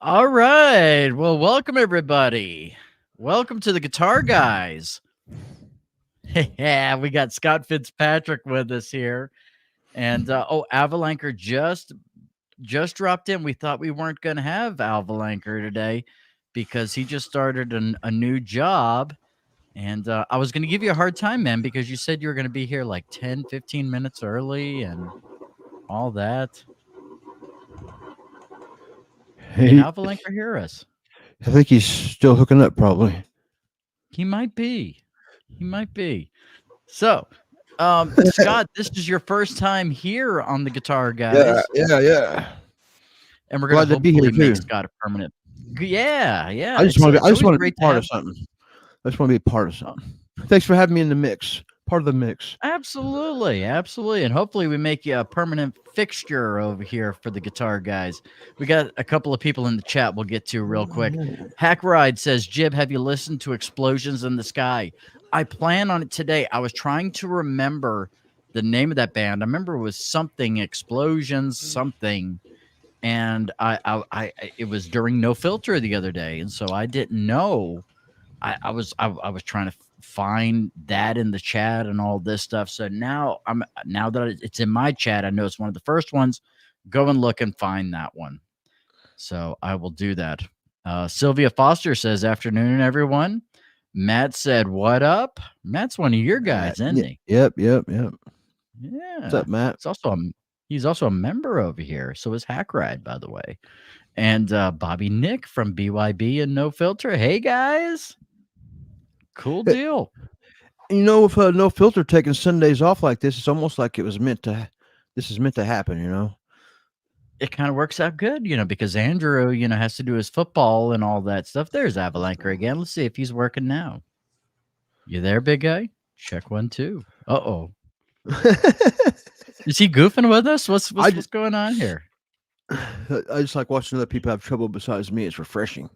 All right. Well, welcome everybody. Welcome to the Guitar Guys. Yeah, we got Scott Fitzpatrick with us here. And Alvalanker just dropped in. We thought we weren't going to have Alvalanker today because he just started a new job. And I was going to give you a hard time, man, because you said you were going to be here like 10, 15 minutes early and all that. Can Alvalanker hear us? I think he's still hooking up, probably. He might be. He might be. So, Scott, this is your first time here on the Guitar Guys. Yeah. And we're going to be here hopefully make too. Scott a permanent. Yeah. I just want to be part to of something. I just want to be a part of something. Thanks for having me in the mix. Part of the mix. Absolutely. And hopefully we make you a permanent fixture over here for the Guitar Guys. We got a couple of people in the chat we'll get to real quick. Hack Ride says, Jib, have you listened to Explosions in the Sky? I plan on it today. I was trying to remember the name of that band. I remember it was something Explosions something, and I it was during No Filter the other day, and so I didn't know. I was trying to find that in the chat and all this stuff. So now that it's in my chat, I know it's one of the first ones. Go and look and find that one. So I will do that. Sylvia Foster says, "Afternoon, everyone." Matt said, "What up?" Matt's one of your guys, isn't he? Yep. Yeah. What's up, Matt? He's also a member over here. So is Hack Ride, by the way. And Bobby Nick from BYB and No Filter. Hey guys. Cool deal. You know, with No Filter taking Sundays off like this, it's almost like this is meant to happen, you know. It kind of works out good, because Andrew, has to do his football and all that stuff. There's Alvalanker again. Let's see if he's working now. You there, big guy? Check 1, 2. Uh-oh. Is he goofing with us? What's going on here? I just like watching other people have trouble besides me. It's refreshing.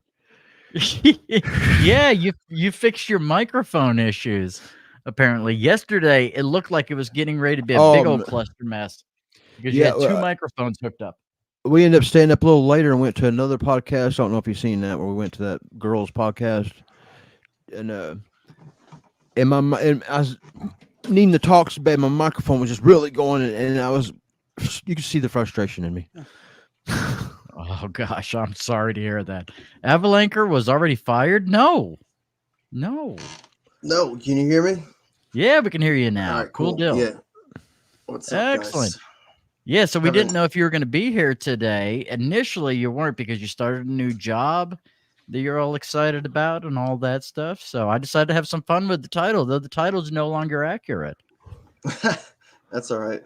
Yeah, you fixed your microphone issues. Apparently, yesterday it looked like it was getting ready to be a big old cluster mess because you had two microphones hooked up. We ended up staying up a little later and went to another podcast. I don't know if you've seen that, where we went to that girls' podcast, and I was needing to talk so bad. My microphone was just really going, and you could see the frustration in me. Oh gosh, I'm sorry to hear that. Alvalanker was already fired? No. Can you hear me? Yeah, we can hear you now. Right, cool deal. Yeah. What's up, excellent guys? Yeah, so we didn't know if you were going to be here today. Initially you weren't, because you started a new job that you're all excited about and all that stuff. So I decided to have some fun with the title, though the title's no longer accurate. That's all right.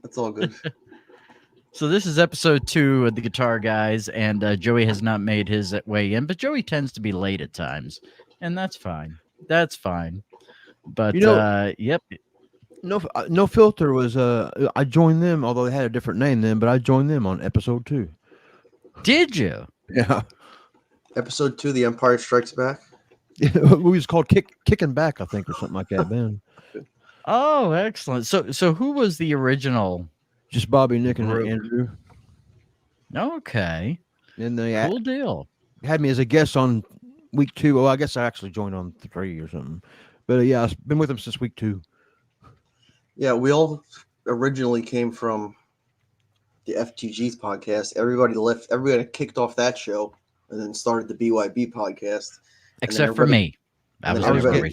That's all good. So this is episode 2 of the Guitar Guys, and Joey has not made his way in, but Joey tends to be late at times, and that's fine. But yep. No Filter was I joined them, although they had a different name then, but I joined them on episode 2. Did you? Yeah. Episode 2, The Empire Strikes Back. It was called Kicking Back, I think, or something like that, man. Oh, excellent. So who was the original? Just Bobby, Nick, and Andrew. Okay. And they cool deal. Had me as a guest on week 2. Well, I guess I actually joined on 3 or something. But yeah, I've been with them since week 2. Yeah, we all originally came from the FTG's podcast. Everybody left. Everybody kicked off that show and then started the BYB podcast. Except for me. I was originally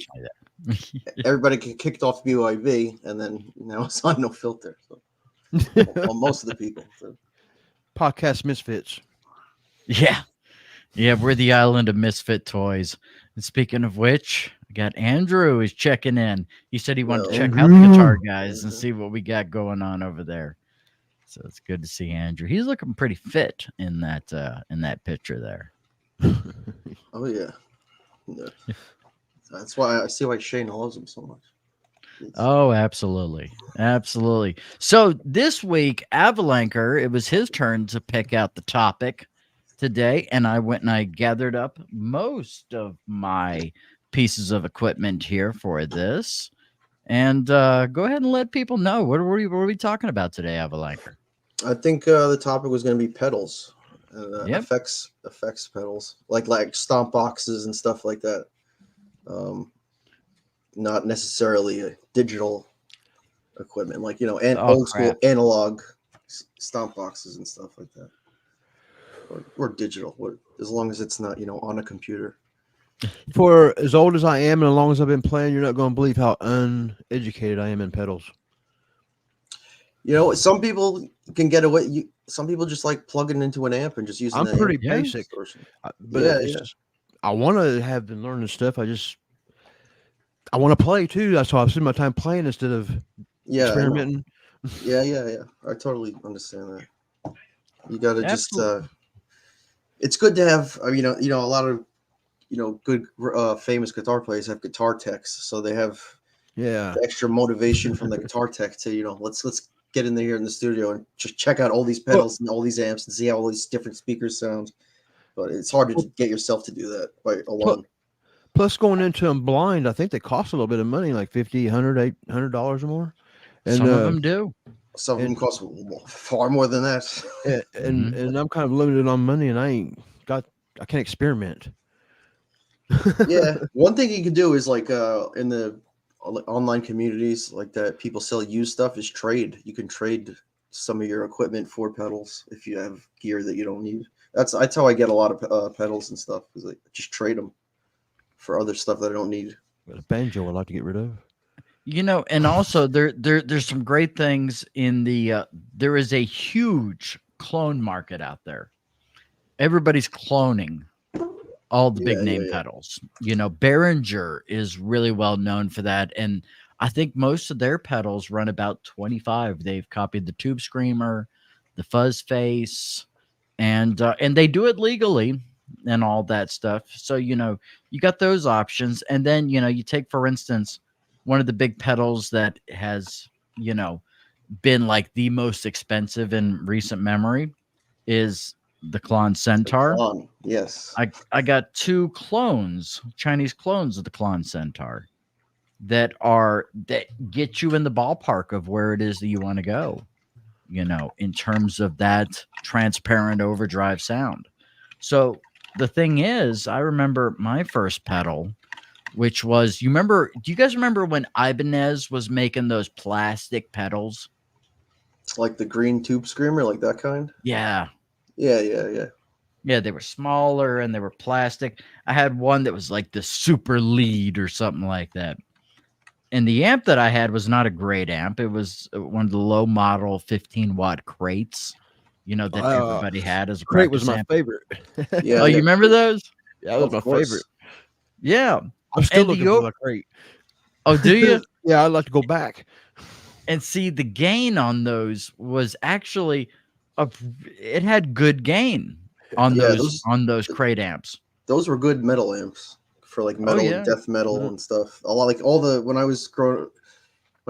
there. Everybody kicked off BYB, and then now it's on No Filter. So. Well, most of the people. So. Podcast misfits. Yeah, we're the island of misfit toys. And speaking of which, I got Andrew is checking in. He said he wanted to check out the Guitar Guys and see what we got going on over there. So it's good to see Andrew. He's looking pretty fit in that picture there. Oh yeah. That's why I see why Shane loves him so much. Oh, absolutely. So this week, Alvalanker, it was his turn to pick out the topic today, and I went and I gathered up most of my pieces of equipment here for this. And go ahead and let people know what are we talking about today, Alvalanker. I think the topic was going to be pedals. Yep. effects pedals, like stomp boxes and stuff like that. Not necessarily digital equipment, like and old school analog stomp boxes and stuff like that, or digital, as long as it's not on a computer. For as old as I am and as long as I've been playing, you're not going to believe how uneducated I am in pedals. Some people can get away. Some people just like plugging into an amp and just using. I'm pretty basic, but I want to have been learning stuff. I want to play too. That's why I spend my time playing instead of experimenting. Yeah. I totally understand that. You got to just. It's good to have. A lot of good famous guitar players have guitar techs, so they have the extra motivation from the guitar tech to let's get in there in the studio and just check out all these pedals and all these amps and see how all these different speakers sound. But it's hard to get yourself to do that by alone. Plus, going into them blind, I think they cost a little bit of money, like $50, $100, $800 or more. And some of them do. Some of them cost far more than that. And I'm kind of limited on money, and I can't experiment. Yeah, one thing you can do is like in the online communities like that, people sell used stuff, is trade. You can trade some of your equipment for pedals if you have gear that you don't need. That's how I get a lot of pedals and stuff, is like just trade them for other stuff that I don't need. But a banjo I'd like to get rid of. And also there's some great things in the there is a huge clone market out there. Everybody's cloning all the big name pedals. Behringer is really well known for that, and I think most of their pedals run about 25. They've copied the Tube Screamer, the Fuzz Face, and they do it legally and all that stuff. So you got those options, and then you take, for instance, one of the big pedals that has been like the most expensive in recent memory is the Klon Centaur. Yes. I got 2 Chinese clones of the Klon Centaur that get you in the ballpark of where it is that you want to go, in terms of that transparent overdrive sound. So the thing is, I remember my first pedal, which was, do you guys remember when Ibanez was making those plastic pedals? Like the green Tube Screamer, like that kind? Yeah. Yeah, they were smaller and they were plastic. I had one that was like the Super Lead or something like that. And the amp that I had was not a great amp. It was one of the low model 15-watt crates, that everybody had as a crate. Was my amp. favorite. Yeah. Oh, you remember those? Yeah, that was my favorite. Yeah. I'm still looking for my crate. Oh, do you? Yeah, I'd like to go back. And see, the gain on those was actually it had good gain on those crate amps. Those were good metal amps for like metal and death metal and stuff. A lot, like when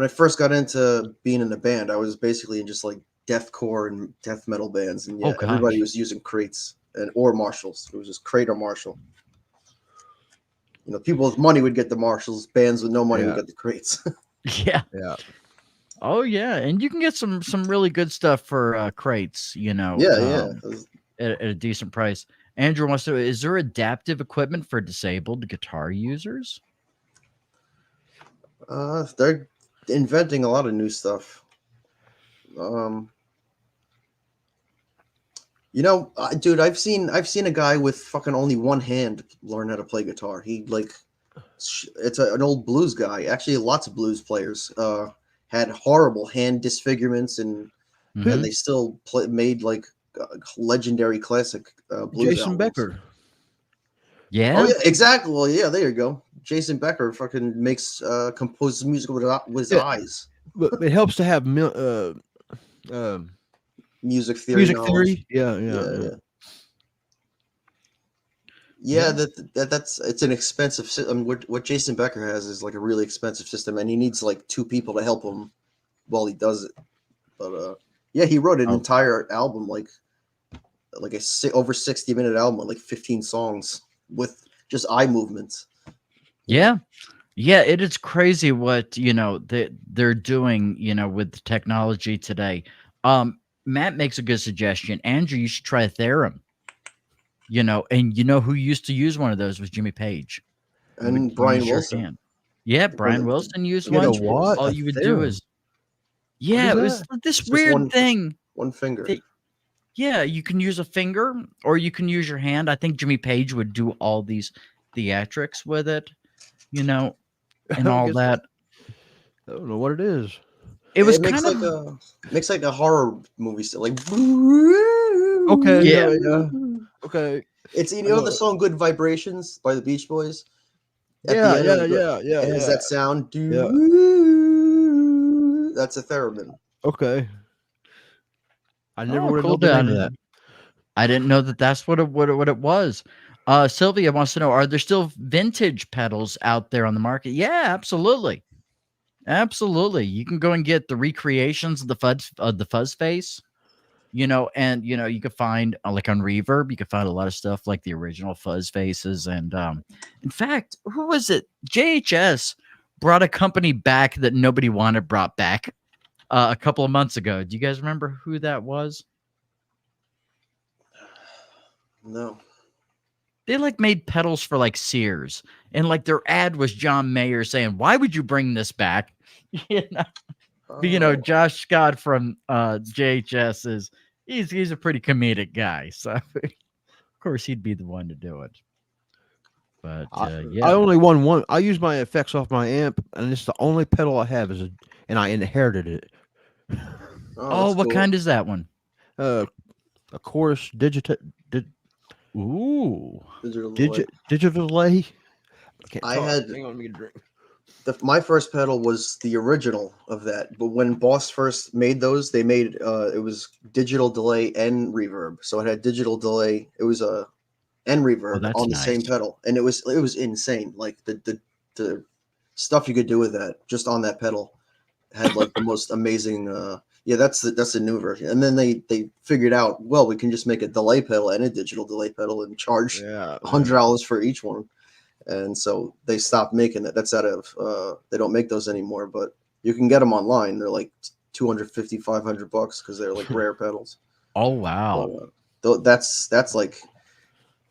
I first got into being in a band, I was basically in just like deathcore and death metal bands, and everybody was using crates or Marshalls. It was just crate or Marshall. People with money would get the Marshalls. Bands with no money would get the crates. Yeah. Oh yeah, and you can get some really good stuff for crates. At a decent price. Andrew wants to know: is there adaptive equipment for disabled guitar users? They're inventing a lot of new stuff. Dude, I've seen a guy with fucking only one hand learn how to play guitar. It's an old blues guy. Actually, lots of blues players had horrible hand disfigurements, and they still made like legendary classic blues. Jason albums. Becker. Yeah. Oh yeah, exactly. Well, yeah, there you go. Jason Becker fucking composes music with his eyes. But it helps to have music theory. Yeah. That's it's an expensive system. What Jason Becker has is like a really expensive system, and he needs like 2 people to help him while he does it. But he wrote an entire album, like over 60-minute album with like 15 songs with just eye movements. Yeah, it is crazy what they're doing with the technology today. Matt makes a good suggestion. Andrew, you should try a theorem. You know, and you know who used to use one of those was Jimmy Page. And Brian Wilson. Yeah, Brian Wilson used You one. know what? All you would do is, What it is was that? this It's just weird thing. One finger. that- yeah, you can use a finger or you can use your hand. I think Jimmy Page would do all these theatrics with it, you know, and all that. I don't know what it is. It was makes kind like of makes like a horror movie still, like Okay. Yeah. Okay. It's the song "Good Vibrations" by the Beach Boys. At Yeah. the end Yeah. it has that sound. Yeah. That's a theremin. Okay. I never would have cool known the name of that. I didn't know that that's what it was. Sylvia wants to know, are there still vintage pedals out there on the market? Yeah, absolutely. Absolutely. You can go and get the recreations of the fuzz face, you know, and you know, you could find like on Reverb, you could find a lot of stuff like the original fuzz faces. And in fact, who was it? JHS brought a company back that nobody wanted brought back a couple of months ago. Do you guys remember who that was? No. They like made pedals for like Sears, and like their ad was John Mayer saying, "Why would you bring this back?" You know, Josh Scott from JHS is he's a pretty comedic guy, so of course he'd be the one to do it. But yeah, I only won one. I use my effects off my amp, and it's the only pedal I have and I inherited it. Oh, what kind is that one? A Chorus Ooh, digital delay. I had Hang on, let me get a drink. My first pedal was the original of that, but when Boss first made those, they made it was digital delay and reverb, so it had digital delay. It was and reverb on the same pedal, and it was insane. Like the stuff you could do with that just on that pedal had like the most amazing. That's the new version, and then they figured out, well, we can just make a delay pedal and a digital delay pedal and charge $100 for each one. And so they stopped making it. That's out of they don't make those anymore, but you can get them online. They're like $250, $500 because they're like rare pedals. Oh wow. So, that's like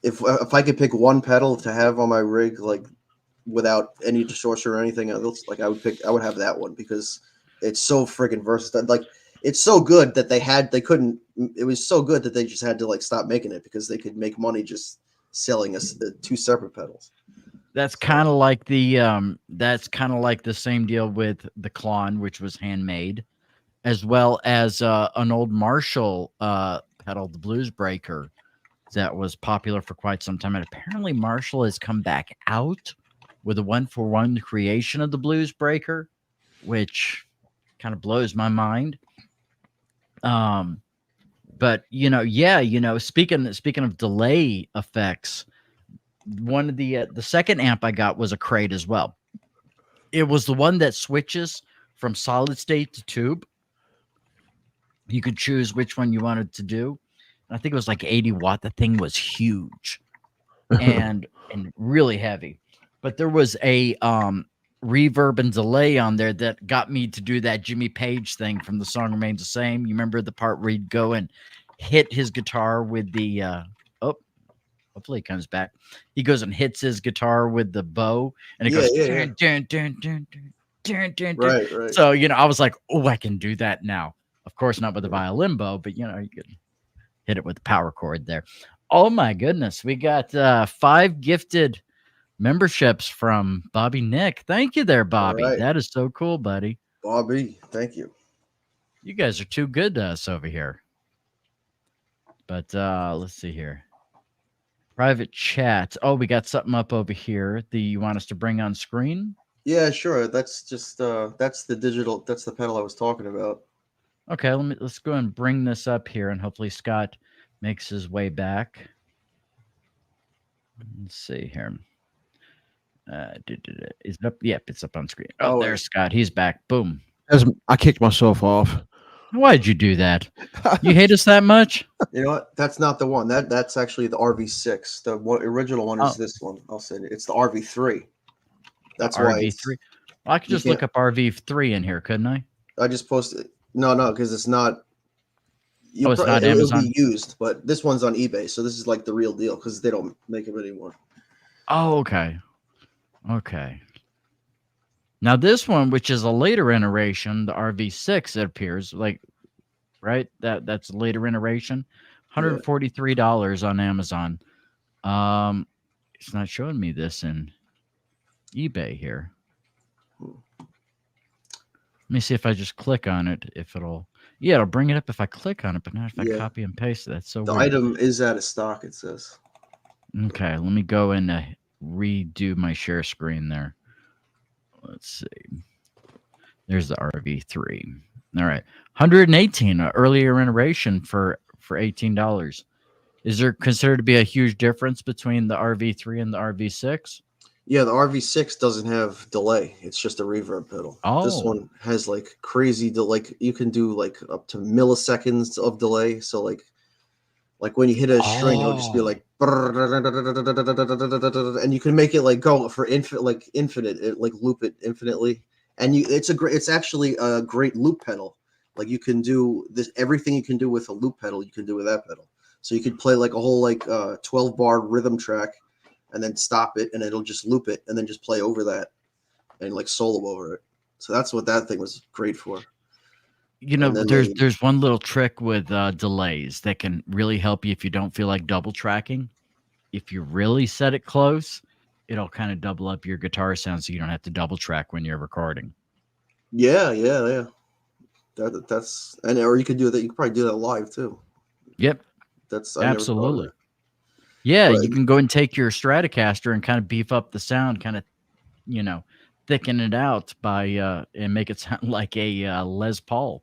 if I could pick one pedal to have on my rig, like without any distortion or anything else, like I would have that one because it's so freaking versatile. Like it's so good that it was so good that they just had to like stop making it because they could make money just selling us two separate pedals. That's kind of like the same deal with the Klon, which was handmade, as well as an old Marshall pedal, the Blues Breaker, that was popular for quite some time. And apparently Marshall has come back out with a 1-for-1 creation of the Blues Breaker, which kind of blows my mind. But speaking of delay effects, one of the second amp I got was a crate as well. It was the one that switches from solid state to tube. You could choose which one you wanted to do. I think it was like 80 watt. The thing was huge and really heavy. But there was a reverb and delay on there that got me to do that Jimmy Page thing from The Song Remains the Same. You remember the part where he'd go and hit his guitar with the hopefully he comes back. He goes and hits his guitar with the bow, and it goes dun, dun, dun, dun, dun, dun. Right. So I was like, oh, I can do that now. Of course, not with the violin bow, but you could hit it with the power chord there. Oh my goodness, we got 5 gifted memberships from Bobby Nick. Thank you there, Bobby. Right. That is so cool, buddy. Bobby, thank you. You guys are too good to us over here. But let's see here. Private chat. Oh, we got something up over here that you want us to bring on screen? Yeah, sure. That's just that's the pedal I was talking about. Okay, let's go and bring this up here, and hopefully Scott makes his way back. Let's see here. Is it up? Yep, it's up on screen. Oh, there's Scott. He's back. Boom. I kicked myself off. Why'd you do that? You hate us that much? You know what? That's not the one. That's actually the RV6. The original one is this one. I'll send it. It's the RV3. That's why RV3. Well, I could just look up RV3 in here, couldn't I? I just posted. No, because it's not. it's not it'll Amazon? be used, but this one's on eBay, so this is like the real deal because they don't make them anymore. Oh, okay. Okay. Now this one, which is a later iteration, the RV6, it appears like, right? That's a later iteration. $143 on Amazon. It's not showing me this in eBay here. Let me see if I just click on it, if it'll. Yeah, it'll bring it up if I click on it, but not if I copy and paste it. That's so The weird. item is out of stock, it says. Okay, let me go and redo my share screen there. Let's see. There's the RV3. All right, 118 earlier iteration for $18. Is there considered to be a huge difference between the RV3 and the RV6? Yeah, the RV6 doesn't have delay. It's just a reverb pedal. This one has like crazy delay. You can do like up to milliseconds of delay. So like when you hit a string, it'll just be like, and you can make it like go for infinite, like loop it infinitely. And it's actually a great loop pedal. Like you can do this, everything you can do with a loop pedal, you can do with that pedal. So you could play like a whole 12-bar rhythm track and then stop it and it'll just loop it and then just play over that and like solo over it. So that's what that thing was great for. You know, there's one little trick with delays that can really help you if you don't feel like double tracking. If you really set it close, it'll kind of double up your guitar sound so you don't have to double track when you're recording. Yeah. That's or you could do that. You could probably do that live too. Yep. That's absolutely. Yeah, but you can go and take your Stratocaster and kind of beef up the sound, kind of, thicken it out by and make it sound like a Les Paul.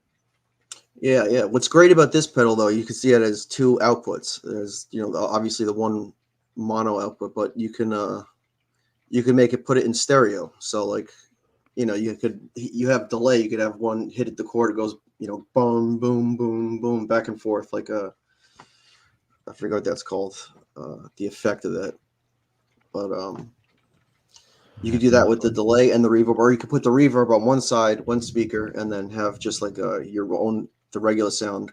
Yeah. What's great about this pedal, though, you can see it has two outputs. There's, obviously the one mono output, but you can put it in stereo. So like, you have delay. You could have one hit at the chord. It goes, boom, boom, boom, boom, back and forth like I forget what that's called. The effect of that, but you could do that with the delay and the reverb, or you could put the reverb on one side, one speaker, and then have just like your own the regular sound,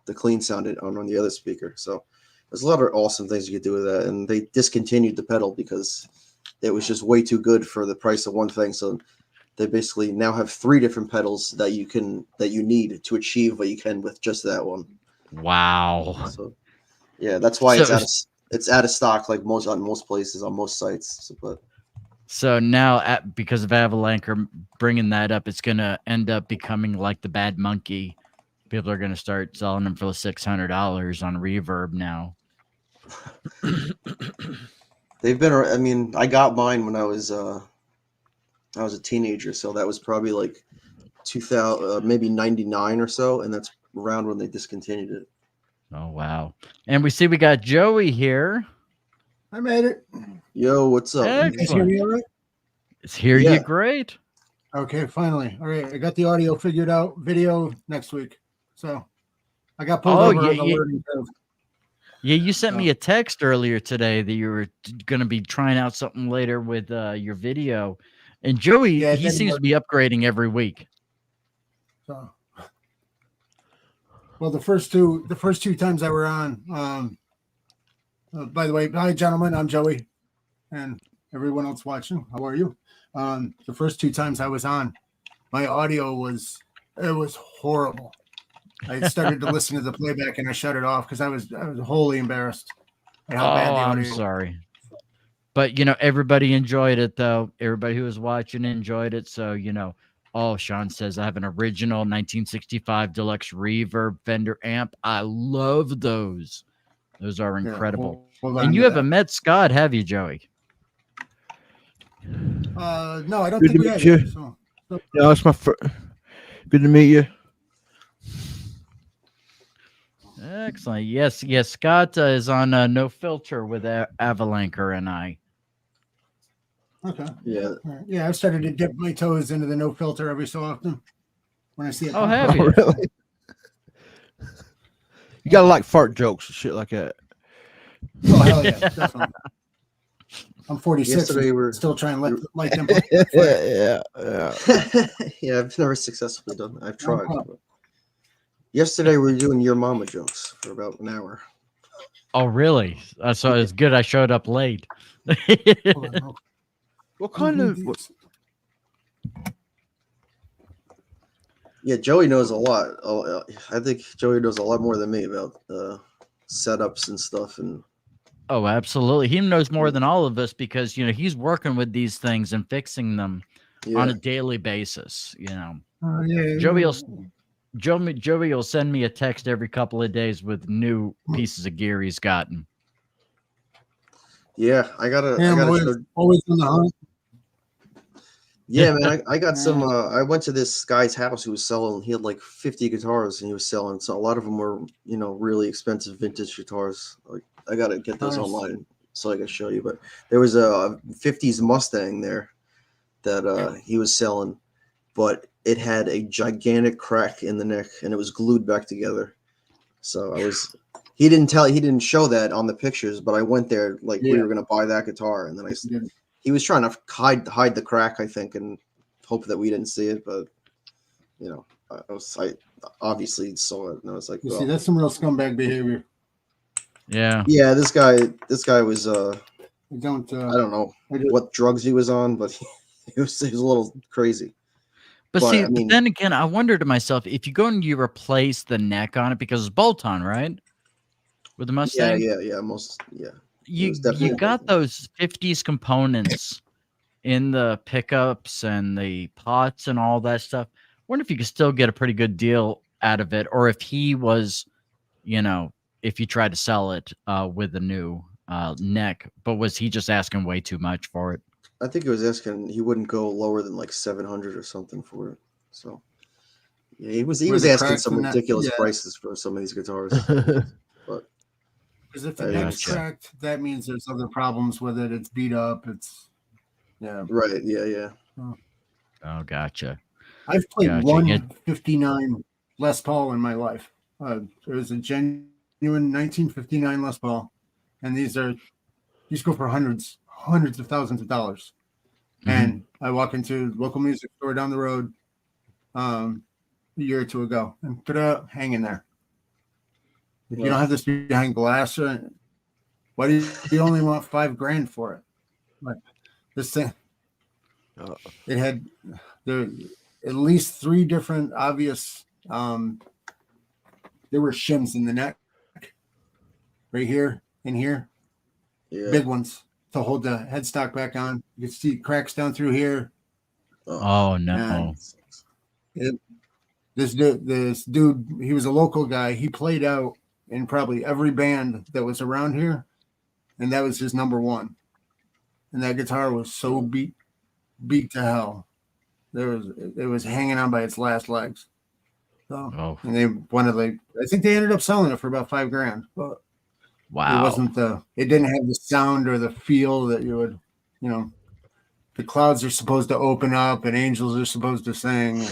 the clean sound on the other speaker. So there's a lot of awesome things you could do with that, and they discontinued the pedal because it was just way too good for the price of one thing. So they basically now have 3 different pedals that you need to achieve what you can with just that one. Wow. So yeah, that's why it's out of stock, like on most places, on most sites. So now, because of Alvalanker bringing that up, it's going to end up becoming like the Bad Monkey. People are going to start selling them for $600 on Reverb now. They've been. I mean, I got mine when I was a teenager, so that was probably like 2000, maybe 99 or so, and that's around when they discontinued it. Oh, wow. And we got Joey here. I made it. Yo, what's up? You guys hear me all right? It's you great. Okay, finally. All right, I got the audio figured out. Video next week. So I got pulled over on the learning curve. Yeah, you sent me a text earlier today that you were going to be trying out something later with your video. And Joey, he seems to be upgrading every week. So. Well, the first two times I were on, by the way, hi gentlemen, I'm Joey, and everyone else watching. How are you? The first 2 times I was on, my audio was horrible. I started to listen to the playback and I shut it off because I was wholly embarrassed at how bad the audio. I'm sorry, but everybody enjoyed it though. Everybody who was watching enjoyed it. So Oh, Sean says, I have an original 1965 Deluxe Reverb Fender amp. I love those. Those are incredible. And you have a Met Scott, have you, Joey? No, I don't think we have you. So. No, it's my first. Good to meet you. Excellent. Yes. Scott is on No Filter with Alvalanker and I. Okay. Yeah. Yeah, I've started to dip my toes into the No Filter every so often when I see it. Oh, have you? Really? You gotta like fart jokes and shit like that. Oh hell yeah, definitely. I'm 46. Yesterday we're still trying to light them. Yeah. Yeah, I've never successfully done that. I've tried. Yesterday we were doing your mama jokes for about an hour. Oh, really? So it's good I showed up late. What kind of? Yeah, Joey knows a lot. I think Joey knows a lot more than me about setups and stuff. And oh, absolutely. He knows more than all of us because he's working with these things and fixing them on a daily basis. Joey will send me a text every couple of days with new pieces of gear he's gotten. Yeah, I gotta always on the hunt. Yeah, man, I got some. I went to this guy's house who was selling. He had like 50 guitars, and he was selling. So a lot of them were, really expensive vintage guitars. Like I gotta get those online so I can show you. But there was a 50s Mustang there that he was selling, but it had a gigantic crack in the neck, and it was glued back together. So he didn't show that on the pictures, but I went there like we were gonna buy that guitar, and then he was trying to hide the crack, I think, and hope that we didn't see it. But I obviously saw it, and I was like, see, that's some real scumbag behavior. Yeah. Yeah, this guy was I don't know what drugs he was on, but he was a little crazy. But see, then again, I wonder to myself, if you go and you replace the neck on it because it's bolt-on, right? With the Mustang? Yeah. You got those 50s components in the pickups and the pots and all that stuff. I wonder if you could still get a pretty good deal out of it, or if he was, if you tried to sell it with a new neck, but was he just asking way too much for it? I think he was asking. He wouldn't go lower than like 700 or something for it. So yeah, he was asking some ridiculous prices for some of these guitars. But because if the neck's cracked, that means there's other problems with it. It's beat up. It's right. Yeah. Oh, gotcha. I've played one 59 Les Paul in my life. It was a genuine 1959 Les Paul, and these go for hundreds of thousands of dollars. Mm-hmm. And I walk into a local music store down the road a year or two ago and put it hanging there. If you don't have this behind glass, why do you only want $5,000 for it? Like this thing, it had at least 3 different obvious. There were shims in the neck, right here and here, big ones to hold the headstock back on. You can see cracks down through here. Oh no! This dude, he was a local guy. He played out in probably every band that was around here, and that was his number one. And that guitar was so beat to hell. It was hanging on by its last legs. So, and they wanted I think they ended up selling it for about $5,000. But wow, it wasn't it didn't have the sound or the feel that you would, the clouds are supposed to open up and angels are supposed to sing.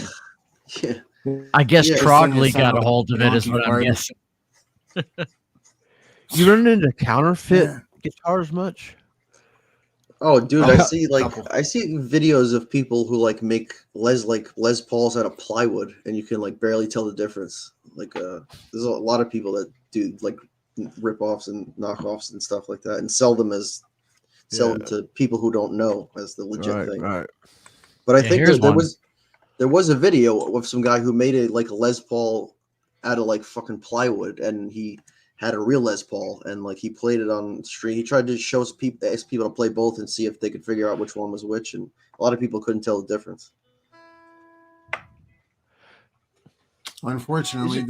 I guess Trogley got a hold of it, is what I'm guessing. You run into counterfeit guitars much? Oh, dude, I see videos of people who make Les Pauls out of plywood, and you can barely tell the difference. There's a lot of people that do rip-offs and knockoffs and stuff like that, and sell them to people who don't know as the legit thing. Right. But I think there was a video of some guy who made a Les Paul out of fucking plywood, and he had a real Les Paul, and he played it on stream. He tried to ask people to play both and see if they could figure out which one was which, and a lot of people couldn't tell the difference. Unfortunately,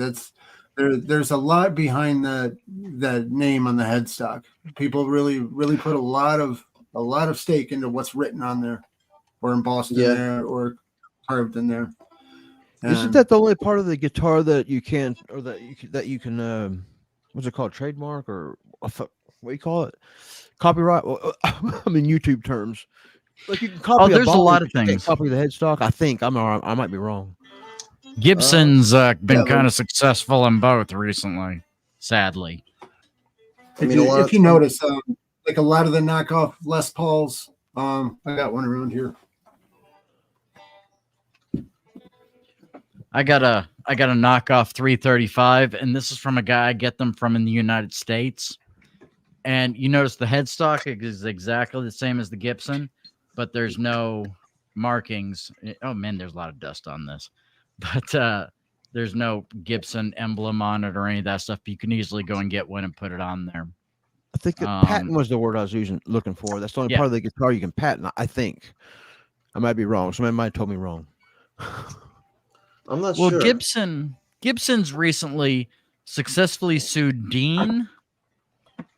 there's a lot behind that name on the headstock. People really put a lot of stake into what's written on there, or embossed in there, or carved in there. Isn't that the only part of the guitar that you can, or that you can? What's it called? Trademark, or what do you call it? Copyright? Well, I mean, YouTube terms. You can copy. There's a lot of things. Copy the headstock. I think I might be wrong. Gibson's been kind of successful in both recently, sadly. If you notice, a lot of the knockoff Les Pauls, I got one around here. I got I got a knockoff 335, and this is from a guy I get them from in the United States. And you notice the headstock is exactly the same as the Gibson, but there's no markings. Oh man, there's a lot of dust on this, but there's no Gibson emblem on it or any of that stuff. But you can easily go and get one and put it on there. I think patent was the word I was looking for. That's the only part of the guitar you can patent. I think. I might be wrong. Somebody might have told me wrong. I'm not sure. Well, Gibson's recently successfully sued Dean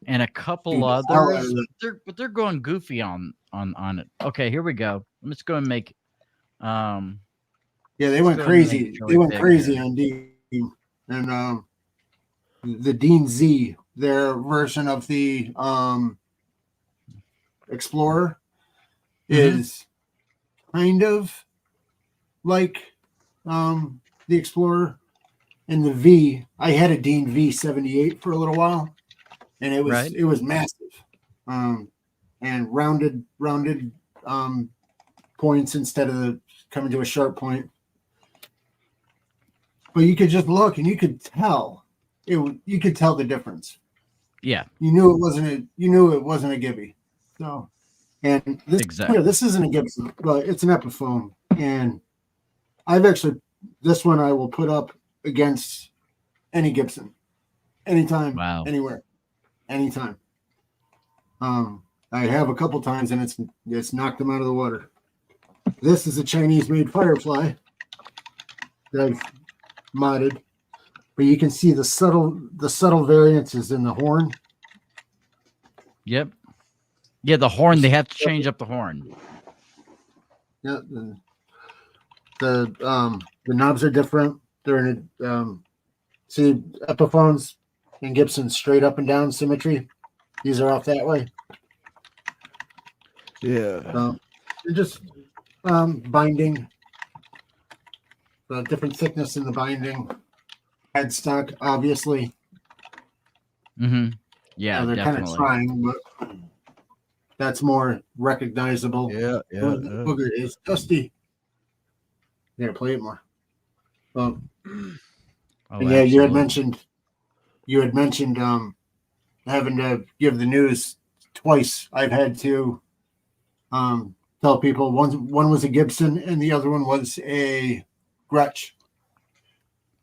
and a couple others. But they're going goofy on it. Okay, here we go. Let's go and make. Yeah, they went crazy. They went crazy on Dean and the Dean Z, their version of the Explorer, is kind of like the Explorer. And the V, I had a Dean V78 for a little while, and it was massive, and rounded points instead of coming to a sharp point. But you could just look and you could tell you could tell the difference. Yeah, you knew it wasn't a Gibby. So, and this isn't a Gibson, but it's an Epiphone, and this one I will put up against any Gibson, anytime, anywhere, anytime. I have a couple times, and it's knocked them out of the water. This is a Chinese-made Firefly that I've modded, but you can see the subtle variances in the horn. Yep. Yeah, the horn. They have to change up the horn. Yeah. The knobs are different. They're in see Epiphones and Gibson straight up and down symmetry. These are off that way. Yeah. They're just binding. Different thickness in the binding. Headstock, obviously. Yeah, they're kind of trying, but that's more recognizable. Yeah. Booger is dusty. Yeah, play it more. And yeah, you had mentioned having to give the news twice. I've had to tell people one was a Gibson and the other one was a Gretsch.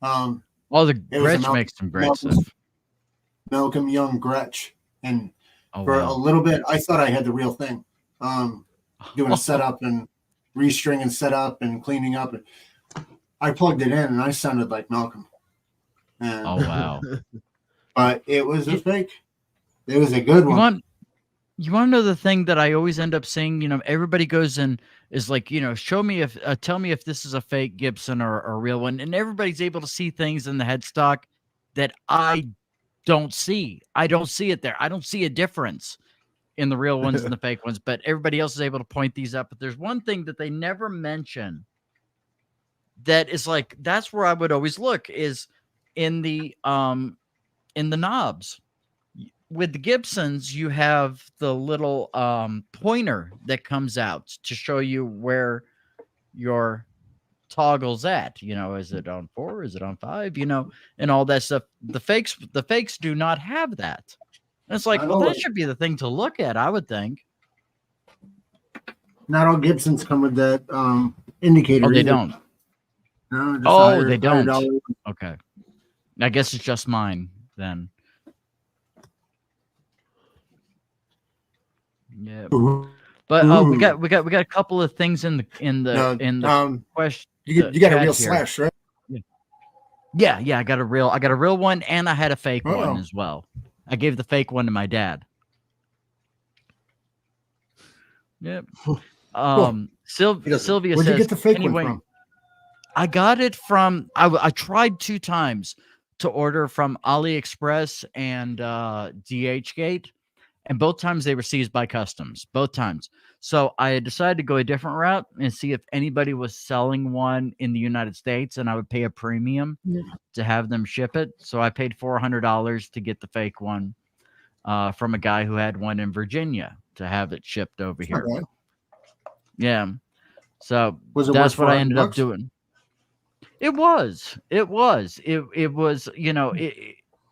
The Gretsch makes some great stuff. Malcolm Young Gretsch, and for a little bit I thought I had the real thing. Doing a setup and restring and setup and cleaning up. I plugged it in and I sounded like Malcolm. And, wow! But it was a fake. It was a good one. You want to know the thing that I always end up saying? You know, everybody goes and is like, you know, tell me if this is a fake Gibson or a real one, and everybody's able to see things in the headstock that I don't see. I don't see it there. I don't see a difference in the real ones and the fake ones, but everybody else is able to point these up. But there's one thing that they never mention that is like, that's where I would always look, is in the knobs. With the Gibsons, you have the little pointer that comes out to show you where your toggle's at. You know, is it on 4? Is it on 5? You know, and all that stuff. The fakes do not have that. And it's like, well, that should be the thing to look at, I would think. Not all Gibsons come with that indicator. Oh, they don't. No, they don't. Okay. I guess it's just mine then. Yeah. But we got a couple of things in the question. You got a real slash, right? Yeah, I got a real one, and I had a fake one as well. I gave the fake one to my dad. Yep. Sylvia says, where'd you get the fake one from? I got it from I tried 2 times to order from AliExpress and DHgate, and both times they were seized by customs. Both times. So I decided to go a different route and see if anybody was selling one in the United States, and I would pay a premium to have them ship it. So I paid $400 to get the fake one from a guy who had one in Virginia to have it shipped over here. Yeah. So that's what I ended up doing. It was. It was. It was.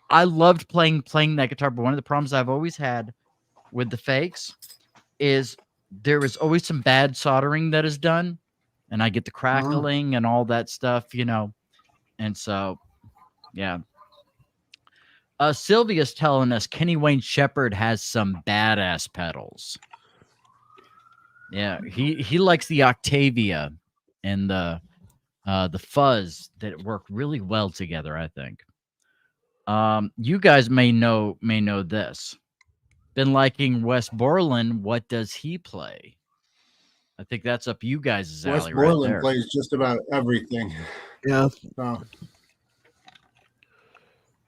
I loved playing that guitar, but one of the problems I've always had with the fakes is there is always some bad soldering that is done, and I get the crackling and all that stuff, and so yeah. Sylvia's telling us Kenny Wayne Shepherd has some badass pedals. Yeah, he likes the Octavia and the fuzz that work really well together, I think. You guys may know this. Been liking Wes Borland. What does he play? I think that's up you guys' Wes alley right Borland there. plays just about everything. Yeah. So,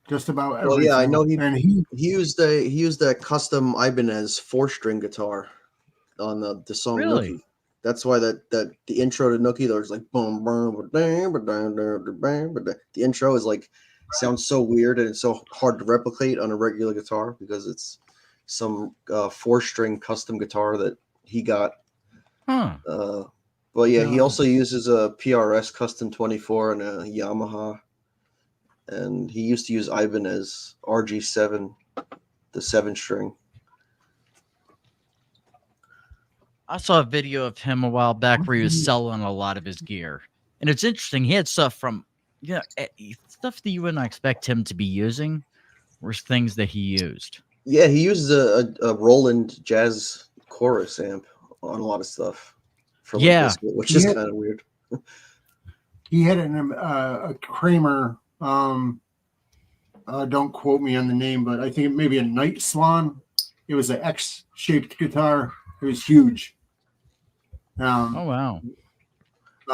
just about everything. Well, yeah, I know and he used a custom Ibanez 4-string guitar on the song Really? Nookie. That's why that the intro to Nookie, there's like boom, boom, bang, bang, bang, bang. The intro is like sounds so weird and it's so hard to replicate on a regular guitar because it's some 4-string custom guitar that he got. Huh. But yeah, he also uses a PRS Custom 24 and a Yamaha. And he used to use Ibanez RG7, the 7-string. I saw a video of him a while back where he was selling a lot of his gear. And it's interesting. He had stuff from, stuff that you wouldn't expect him to be using were things that he used. Yeah, he uses a Roland Jazz Chorus amp on a lot of stuff. For this, which is kind of weird. He had a Kramer, don't quote me on the name, but I think maybe a Night Swan. It was an X-shaped guitar. It was huge. Oh, wow.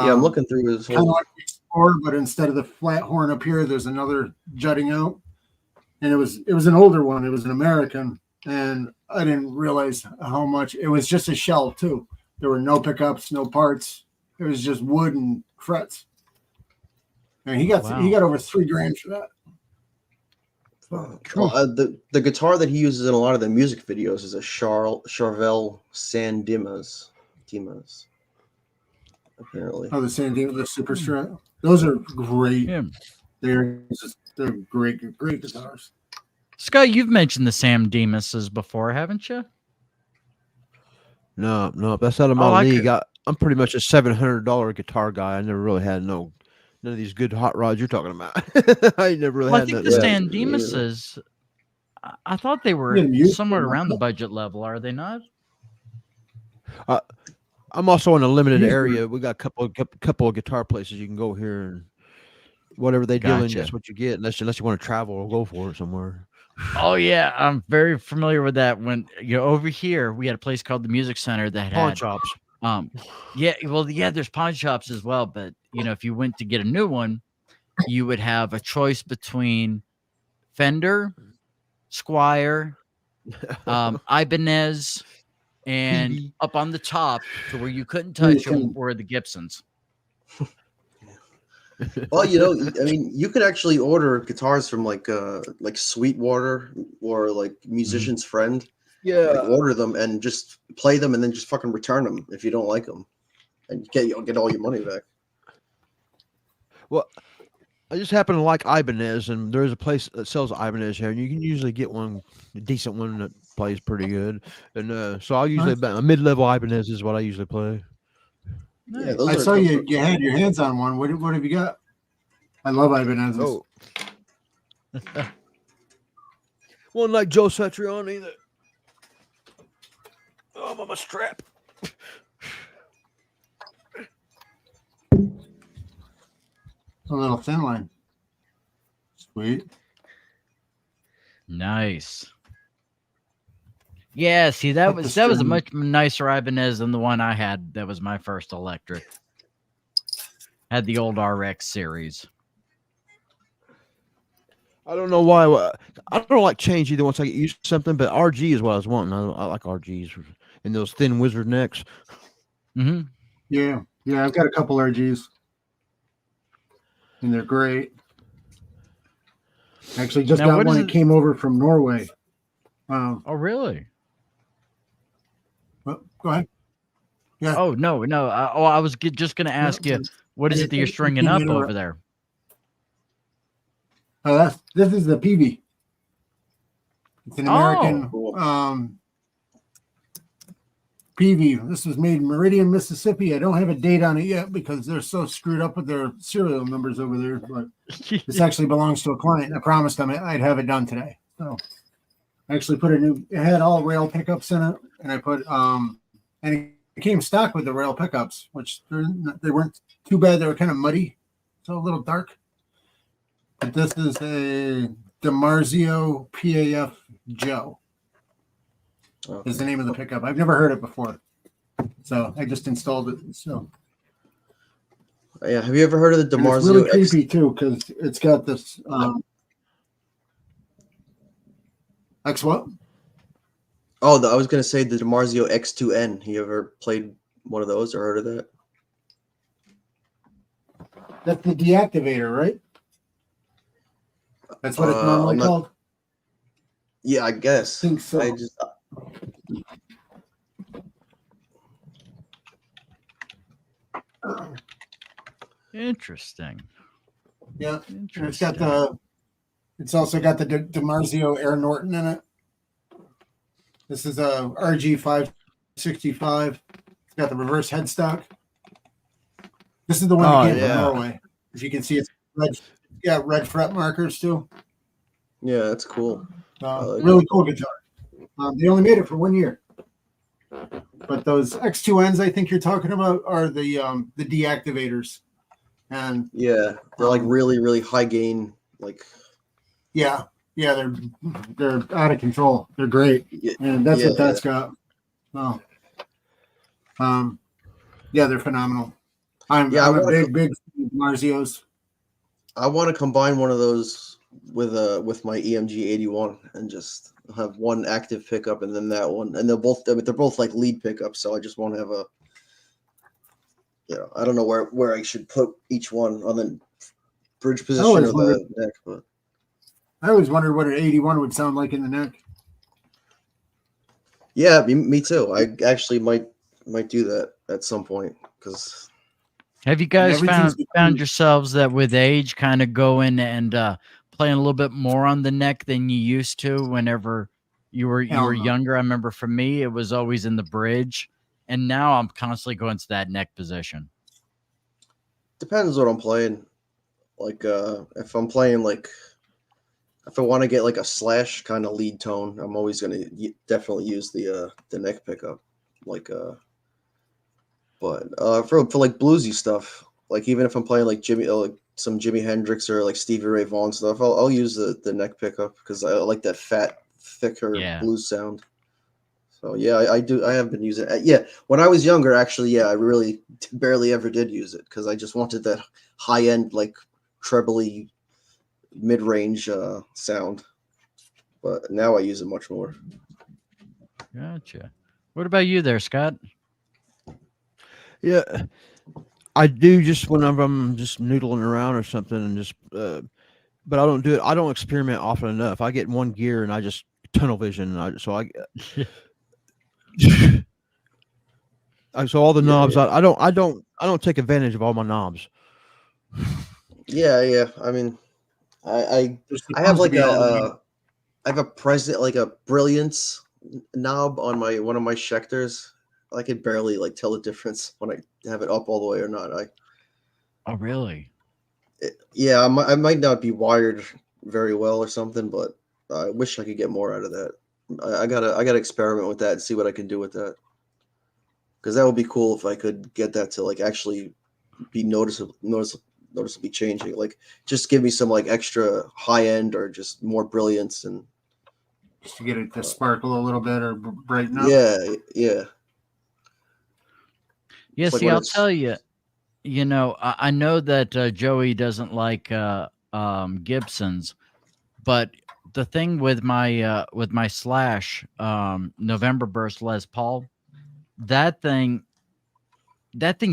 Yeah, I'm looking through his whole... Kind of like the Explorer, but instead of the flat horn up here, there's another jutting out. And it was an older one. It was an American. And I didn't realize how much. It was just a shell, too. There were no pickups, no parts. It was just wood and frets. And he got over $3,000 for that. The guitar that he uses in a lot of the music videos is a Charvel San Dimas. Apparently. Oh, the San Dimas, the Super Strat. Those are great. Yeah. They're great guitars. Sky, you've mentioned the Sam Demases before, haven't you? No, that's out of my league. I'm pretty much a $700 guitar guy. I never really had none of these good hot rods you're talking about. I never really had. I think the Stan Demases, I thought they were somewhere around the budget level. Are they not? I'm also in a limited area. We got a couple of guitar places you can go here, and whatever they do, that's what you get. Unless you want to travel or go for it somewhere. Oh yeah, I'm very familiar with that. When over here, we had a place called the Music Center that had pawn shops. There's pawn shops as well. But if you went to get a new one, you would have a choice between Fender, Squier, Ibanez, and up on the top to where you couldn't touch them were the Gibsons. Well, you could actually order guitars from like Sweetwater or like Musician's Friend. Yeah, order them and just play them, and then just fucking return them if you don't like them, and you'll get all your money back. Well, I just happen to like Ibanez, and there's a place that sells Ibanez here, and you can usually get a decent one that plays pretty good. And so I'll usually a mid-level Ibanez is what I usually play. Yeah, I saw you had your hands on one. What have you got? I love Ibanez. Oh. One like Joe Satriani either. Oh, I'm on my strap. A little thin line. Sweet. Nice. Yeah, see that was a much nicer Ibanez than the one I had. That was my first electric. Had the old RX series. I don't know why. I don't like change either once I get used to something, but RG is what I was wanting. I like RGs and those thin wizard necks. Mm-hmm. Yeah, I've got a couple RGs, and they're great. Actually, just got one that came over from Norway. Oh, really? Well, go ahead. Yeah. Oh no. I was just going to ask you, What is it that you're stringing up over there? Oh, this is the PV. It's an American PV. This was made in Meridian, Mississippi. I don't have a date on it yet because they're so screwed up with their serial numbers over there. But this actually belongs to a client. I promised them I'd have it done today. So I actually put it had all rail pickups in it, and I put and it came stock with the rail pickups, which they weren't too bad. They were kind of muddy, so a little dark. But this is a DiMarzio PAF Joe. Okay. Is the name of the pickup. I've never heard it before, so I just installed it. So yeah, have you ever heard of the DiMarzio? It's really creepy too because it's got this X what? Oh, I was gonna say the DiMarzio X2N. You ever played one of those or heard of that? That's the deactivator, right? That's what it's normally called. Yeah, I guess. I think so. Interesting. Yeah, interesting. It's also got the DiMarzio Air Norton in it. This is a RG 565. It's got the reverse headstock. This is the one that came from Norway. As you can see, it's red. Yeah, red fret markers too. Yeah, that's cool. Really cool guitar. They only made it for 1 year. But those X2Ns I think you're talking about are the deactivators. And yeah, they're like really, really high gain. Like yeah, they're out of control. They're great. And that's what that's got. Oh. Yeah, they're phenomenal. I'm a big Marzios. I want to combine one of those with my EMG 81 and just have one active pickup and then that one, and they're both like lead pickups, so I just won't have a, I don't know where I should put each one on the bridge position or the neck, but I always wondered what an 81 would sound like in the neck. Yeah, me too. I actually might do that at some point because. Have you guys found yourselves that with age kind of going and playing a little bit more on the neck than you used to whenever you were younger? I remember for me, it was always in the bridge, and now I'm constantly going to that neck position. Depends what I'm playing. Like if I'm playing if I want to get like a slash kind of lead tone, I'm always going to definitely use the neck pickup. But for like bluesy stuff, like even if I'm playing like some Jimi Hendrix or like Stevie Ray Vaughan stuff, I'll use the neck pickup because I like that fat, thicker blues sound. So yeah, I do. I have been using it. Yeah, when I was younger, actually, I really barely ever did use it because I just wanted that high end, like trebly, mid range sound. But now I use it much more. Gotcha. What about you there, Scott? Yeah, I do just whenever I'm just noodling around or something, and just, but I don't do it. I don't experiment often enough. I get in one gear and I just tunnel vision. So all the knobs. Yeah. I don't take advantage of all my knobs. Yeah. I mean, I have like I have a brilliance knob on one of my Schecters. I can barely tell the difference when I have it up all the way or not. Oh, really? I might not be wired very well or something, but I wish I could get more out of that. I gotta experiment with that and see what I can do with that. Because that would be cool if I could get that to actually be noticeably changing. Just give me some extra high end or just more brilliance and just to get it to sparkle a little bit or brighten up. Yeah. Yeah, see, I'll tell you, I know that Joey doesn't like Gibsons, but the thing with my Slash November Burst Les Paul, that thing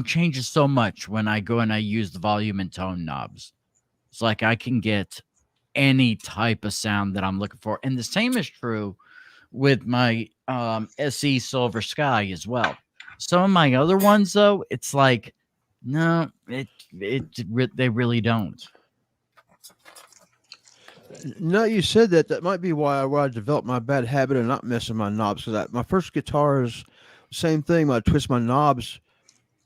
changes so much when I go and I use the volume and tone knobs. It's like I can get any type of sound that I'm looking for, and the same is true with my SE Silver Sky as well. Some of my other ones, though, it's like No, they really don't. No, you said that. That might be why I developed my bad habit of not messing my knobs. Because my first guitar is same thing. When I twist my knobs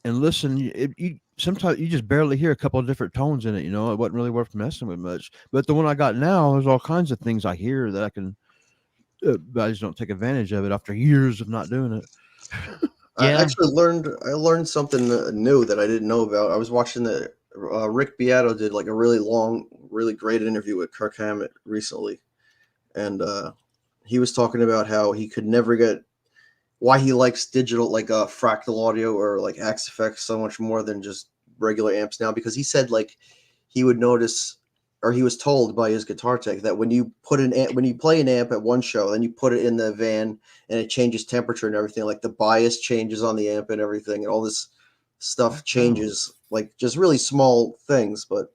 and listen, you sometimes you just barely hear a couple of different tones in it. You know, it wasn't really worth messing with much. But the one I got now, there's all kinds of things I hear that I can. But I just don't take advantage of it after years of not doing it. I Yeah. actually learned something new that I didn't know about. I was watching the Rick Beato did like a really long, really great interview with Kirk Hammett recently, and he was talking about how he could never get why he likes digital like fractal audio or like Axe effects so much more than just regular amps now, because he said like he would notice, or he was told by his guitar tech, that when you play an amp at one show, then you put it in the van and it changes temperature and everything, like the bias changes on the amp and everything, and all this stuff changes, like just really small things. But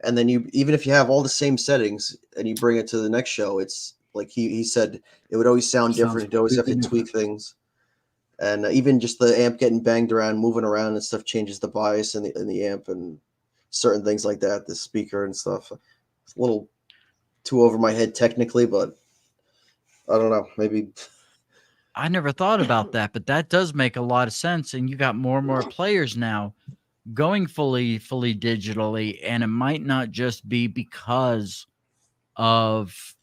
and then you, even if you have all the same settings and you bring it to the next show, it's like he said it would always sound different. You always have to tweak things. And even just the amp getting banged around, moving around and stuff changes the bias in the amp and certain things like that, the speaker and stuff. It's a little too over my head technically, but I don't know. Maybe I never thought about that, but that does make a lot of sense. And you got more and more players now going fully digitally, and it might not just be because of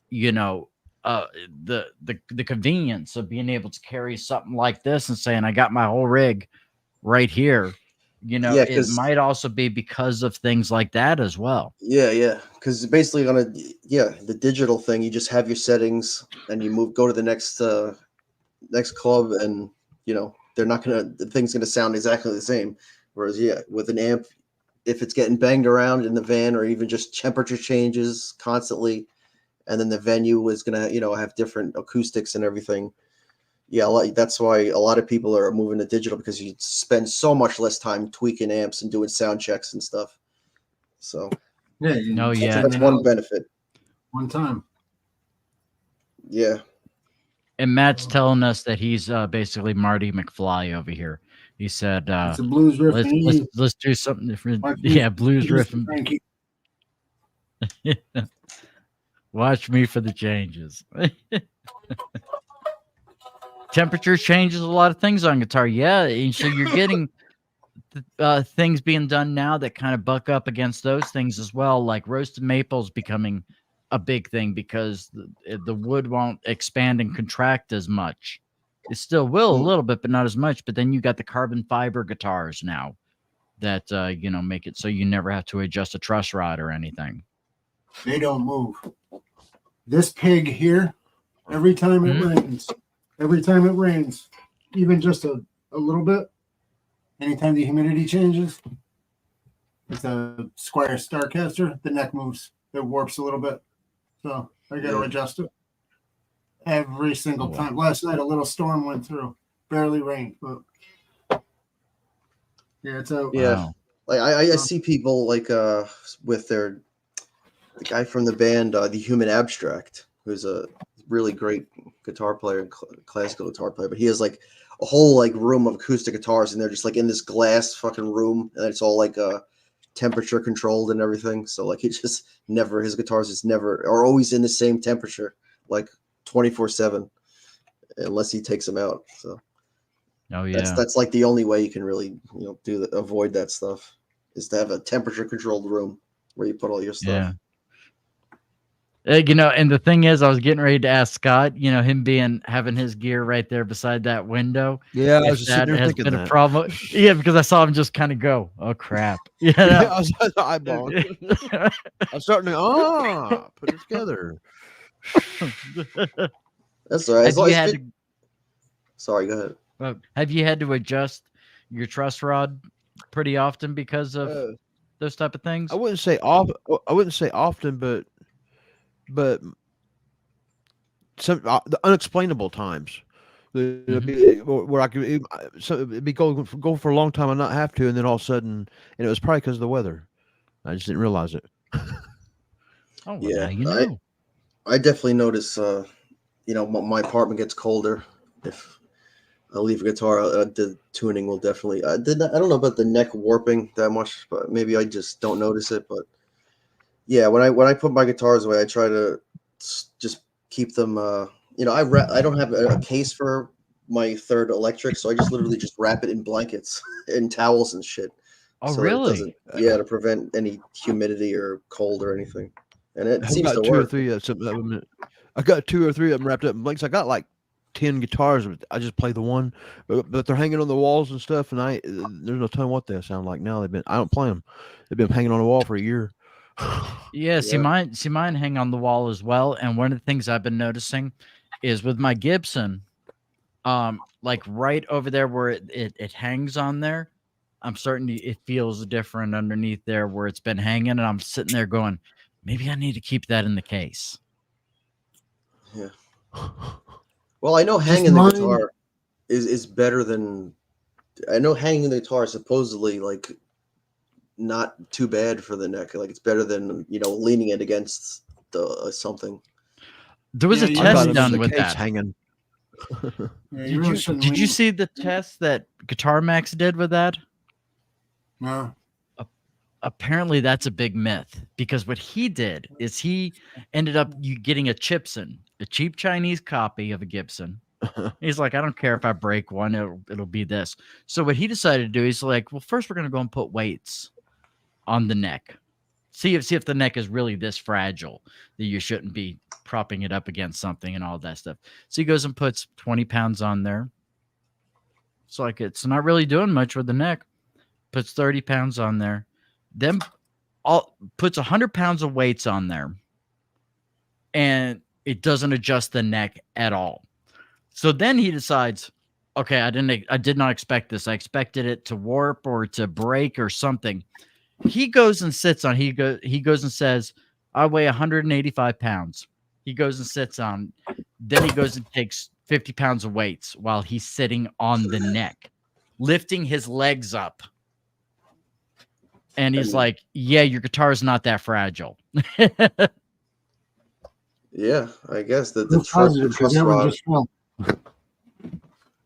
the convenience of being able to carry something like this and saying I got my whole rig right here. yeah, It might also be because of things like that as well. yeah, because basically on the digital thing, you just have your settings and you go to the next club, and the thing's gonna sound exactly the same. Whereas with an amp, if it's getting banged around in the van, or even just temperature changes constantly, and then the venue is gonna have different acoustics and everything. Yeah, that's why a lot of people are moving to digital, because you spend so much less time tweaking amps and doing sound checks and stuff. So that's one benefit. One time. Yeah. And Matt's telling us that he's basically Marty McFly over here. He said, it's a blues riff. Let's do something different. Yeah, blues riff. Watch me for the changes. Temperature changes a lot of things on guitar. Yeah, and so you're getting things being done now that kind of buck up against those things as well, like roasted maples becoming a big thing because the wood won't expand and contract as much. It still will a little bit, but not as much. But then you got the carbon fiber guitars now that make it so you never have to adjust a truss rod or anything. They don't move. This pig here, every time it rains, even just a little bit, anytime the humidity changes, it's a Squire Starcaster, the neck moves. It warps a little bit. So I got to adjust it every single time. Last night, a little storm went through. Barely rained, but yeah, it's a Wow. Like I see people like with the guy from the band, the Human Abstract, who's a really great guitar player, classical guitar player, but he has like a whole like room of acoustic guitars, and they're just like in this glass fucking room, and it's all like temperature controlled and everything. So like his guitars are always in the same temperature, like 24/7, unless he takes them out. So that's like the only way you can really avoid that stuff, is to have a temperature controlled room where you put all your stuff. And the thing is, I was getting ready to ask Scott, him having his gear right there beside that window. Yeah, I was just sitting there has thinking been that. a problem. Yeah, because I saw him just kind of go, "Oh crap!" I was eyeballing. I'm starting to put it together. That's all right. Sorry, go ahead. Have you had to adjust your truss rod pretty often because of those type of things? I wouldn't say often, but some the unexplainable times. Where I could it'd be go for a long time and not have to, and then all of a sudden, and it was probably because of the weather. I just didn't realize it. I definitely notice. My apartment gets colder. If a leaf guitar, the tuning will definitely. I don't know about the neck warping that much, but maybe I just don't notice it. But yeah, when I put my guitars away, I try to just keep them. I don't have a case for my third electric, so I just literally just wrap it in blankets and towels and shit. Oh, so really? It doesn't, yeah, to prevent any humidity or cold or anything. And it seems to two work. or three. I got 2 or 3 of them wrapped up in blankets. I got like 10 guitars. I just play the one, but they're hanging on the walls and stuff. And there's no telling what they sound like now. I don't play them. They've been hanging on the wall for a year. Yeah, see mine hang on the wall as well. And one of the things I've been noticing is with my Gibson, like right over there where it hangs on there, I'm starting to, it feels different underneath there where it's been hanging, and I'm sitting there going, maybe I need to keep that in the case. Yeah. Well, I know hanging the guitar is better than. I know hanging the guitar is supposedly like not too bad for the neck. Like it's better than leaning it against something. There was a test done with that. Hanging. Did you see the test that Guitar Max did with that? No. Apparently that's a big myth, because what he did is he ended up getting a Gibson, a cheap Chinese copy of a Gibson. He's like, I don't care if I break one, it'll be this. So what he decided to do, he's like, well, first we're going to go and put weights on the neck. See if the neck is really this fragile that you shouldn't be propping it up against something and all that stuff. So he goes and puts 20 pounds on there. It's like, it's not really doing much with the neck. Puts 30 pounds on there. Then puts 100 pounds of weights on there. And it doesn't adjust the neck at all. So then he decides, okay, I did not expect this. I expected it to warp or to break or something. He goes and sits on, he goes and says, I weigh 185 pounds. He goes and sits on, then he goes and takes 50 pounds of weights while he's sitting on the neck, lifting his legs up. And he's like, yeah, your guitar is not that fragile. Yeah, I guess the trust rod.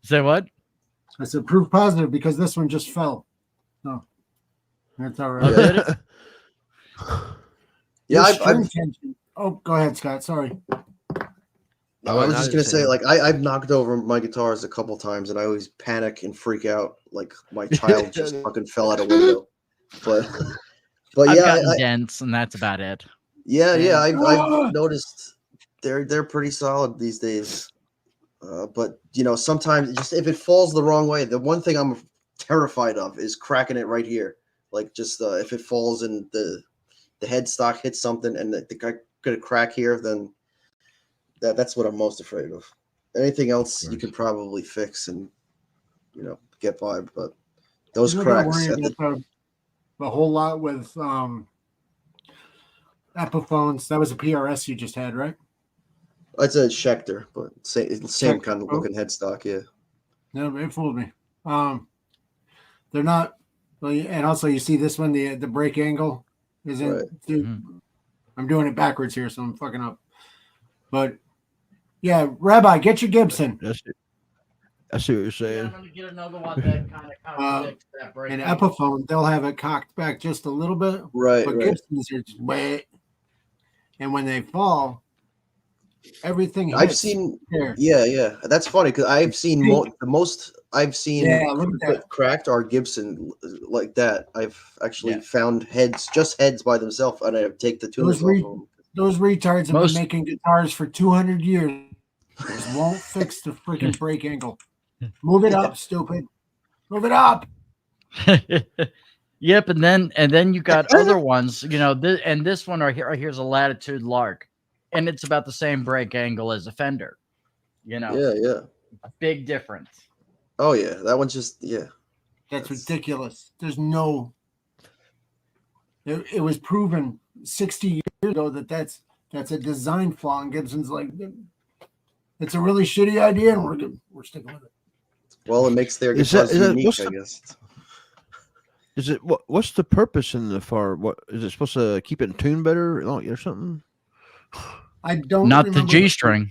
Say what? I said proof positive because this one just fell. No, that's all right. Yeah, oh, go ahead, Scott. Sorry. I was just gonna say, like, I've knocked over my guitars a couple times, and I always panic and freak out, like my child just fucking fell out a window. But I've yeah, gotten dents, and that's about it. Yeah, I've noticed they're pretty solid these days. But sometimes just if it falls the wrong way, the one thing I'm terrified of is cracking it right here. Like just if it falls and the headstock hits something and the gonna crack here, then that's what I'm most afraid of. Anything else you can probably fix and get by, but those cracks. A whole lot with Epiphones. That was a PRS you just had, right? It's a Schecter, but same kind of looking headstock, yeah. No, it fooled me. They're not, and also you see this one, the break angle isn't. Right. Dude, I'm doing it backwards here, so I'm fucking up. But yeah, Rabbi, get your Gibson. I see what you're saying. Yeah, let me get another one that kind of contradicts that break. An Epiphone, they'll have it cocked back just a little bit, right? But Gibsons are just wet, and when they fall, everything hits. I've seen, yeah, that's funny because I've seen the most I've seen cracked are Gibson like that. I've actually found heads by themselves, and I take the tuners off them. Those retards have been making guitars for 200 years. Won't fix the freaking break angle. Move it up, stupid. Move it up. Yep, and then you got other ones, and this one right here's a Latitude Lark, and it's about the same break angle as a Fender. Yeah. Big difference. Oh yeah, that one's just That's ridiculous. There's no. It was proven 60 years ago that's a design flaw, and Gibson's like, it's a really shitty idea, and we're sticking with it. Well, it makes their guitars unique, I guess. Is it what's the purpose in the far? What is it supposed to keep it in tune better or something? I don't. Not the G string.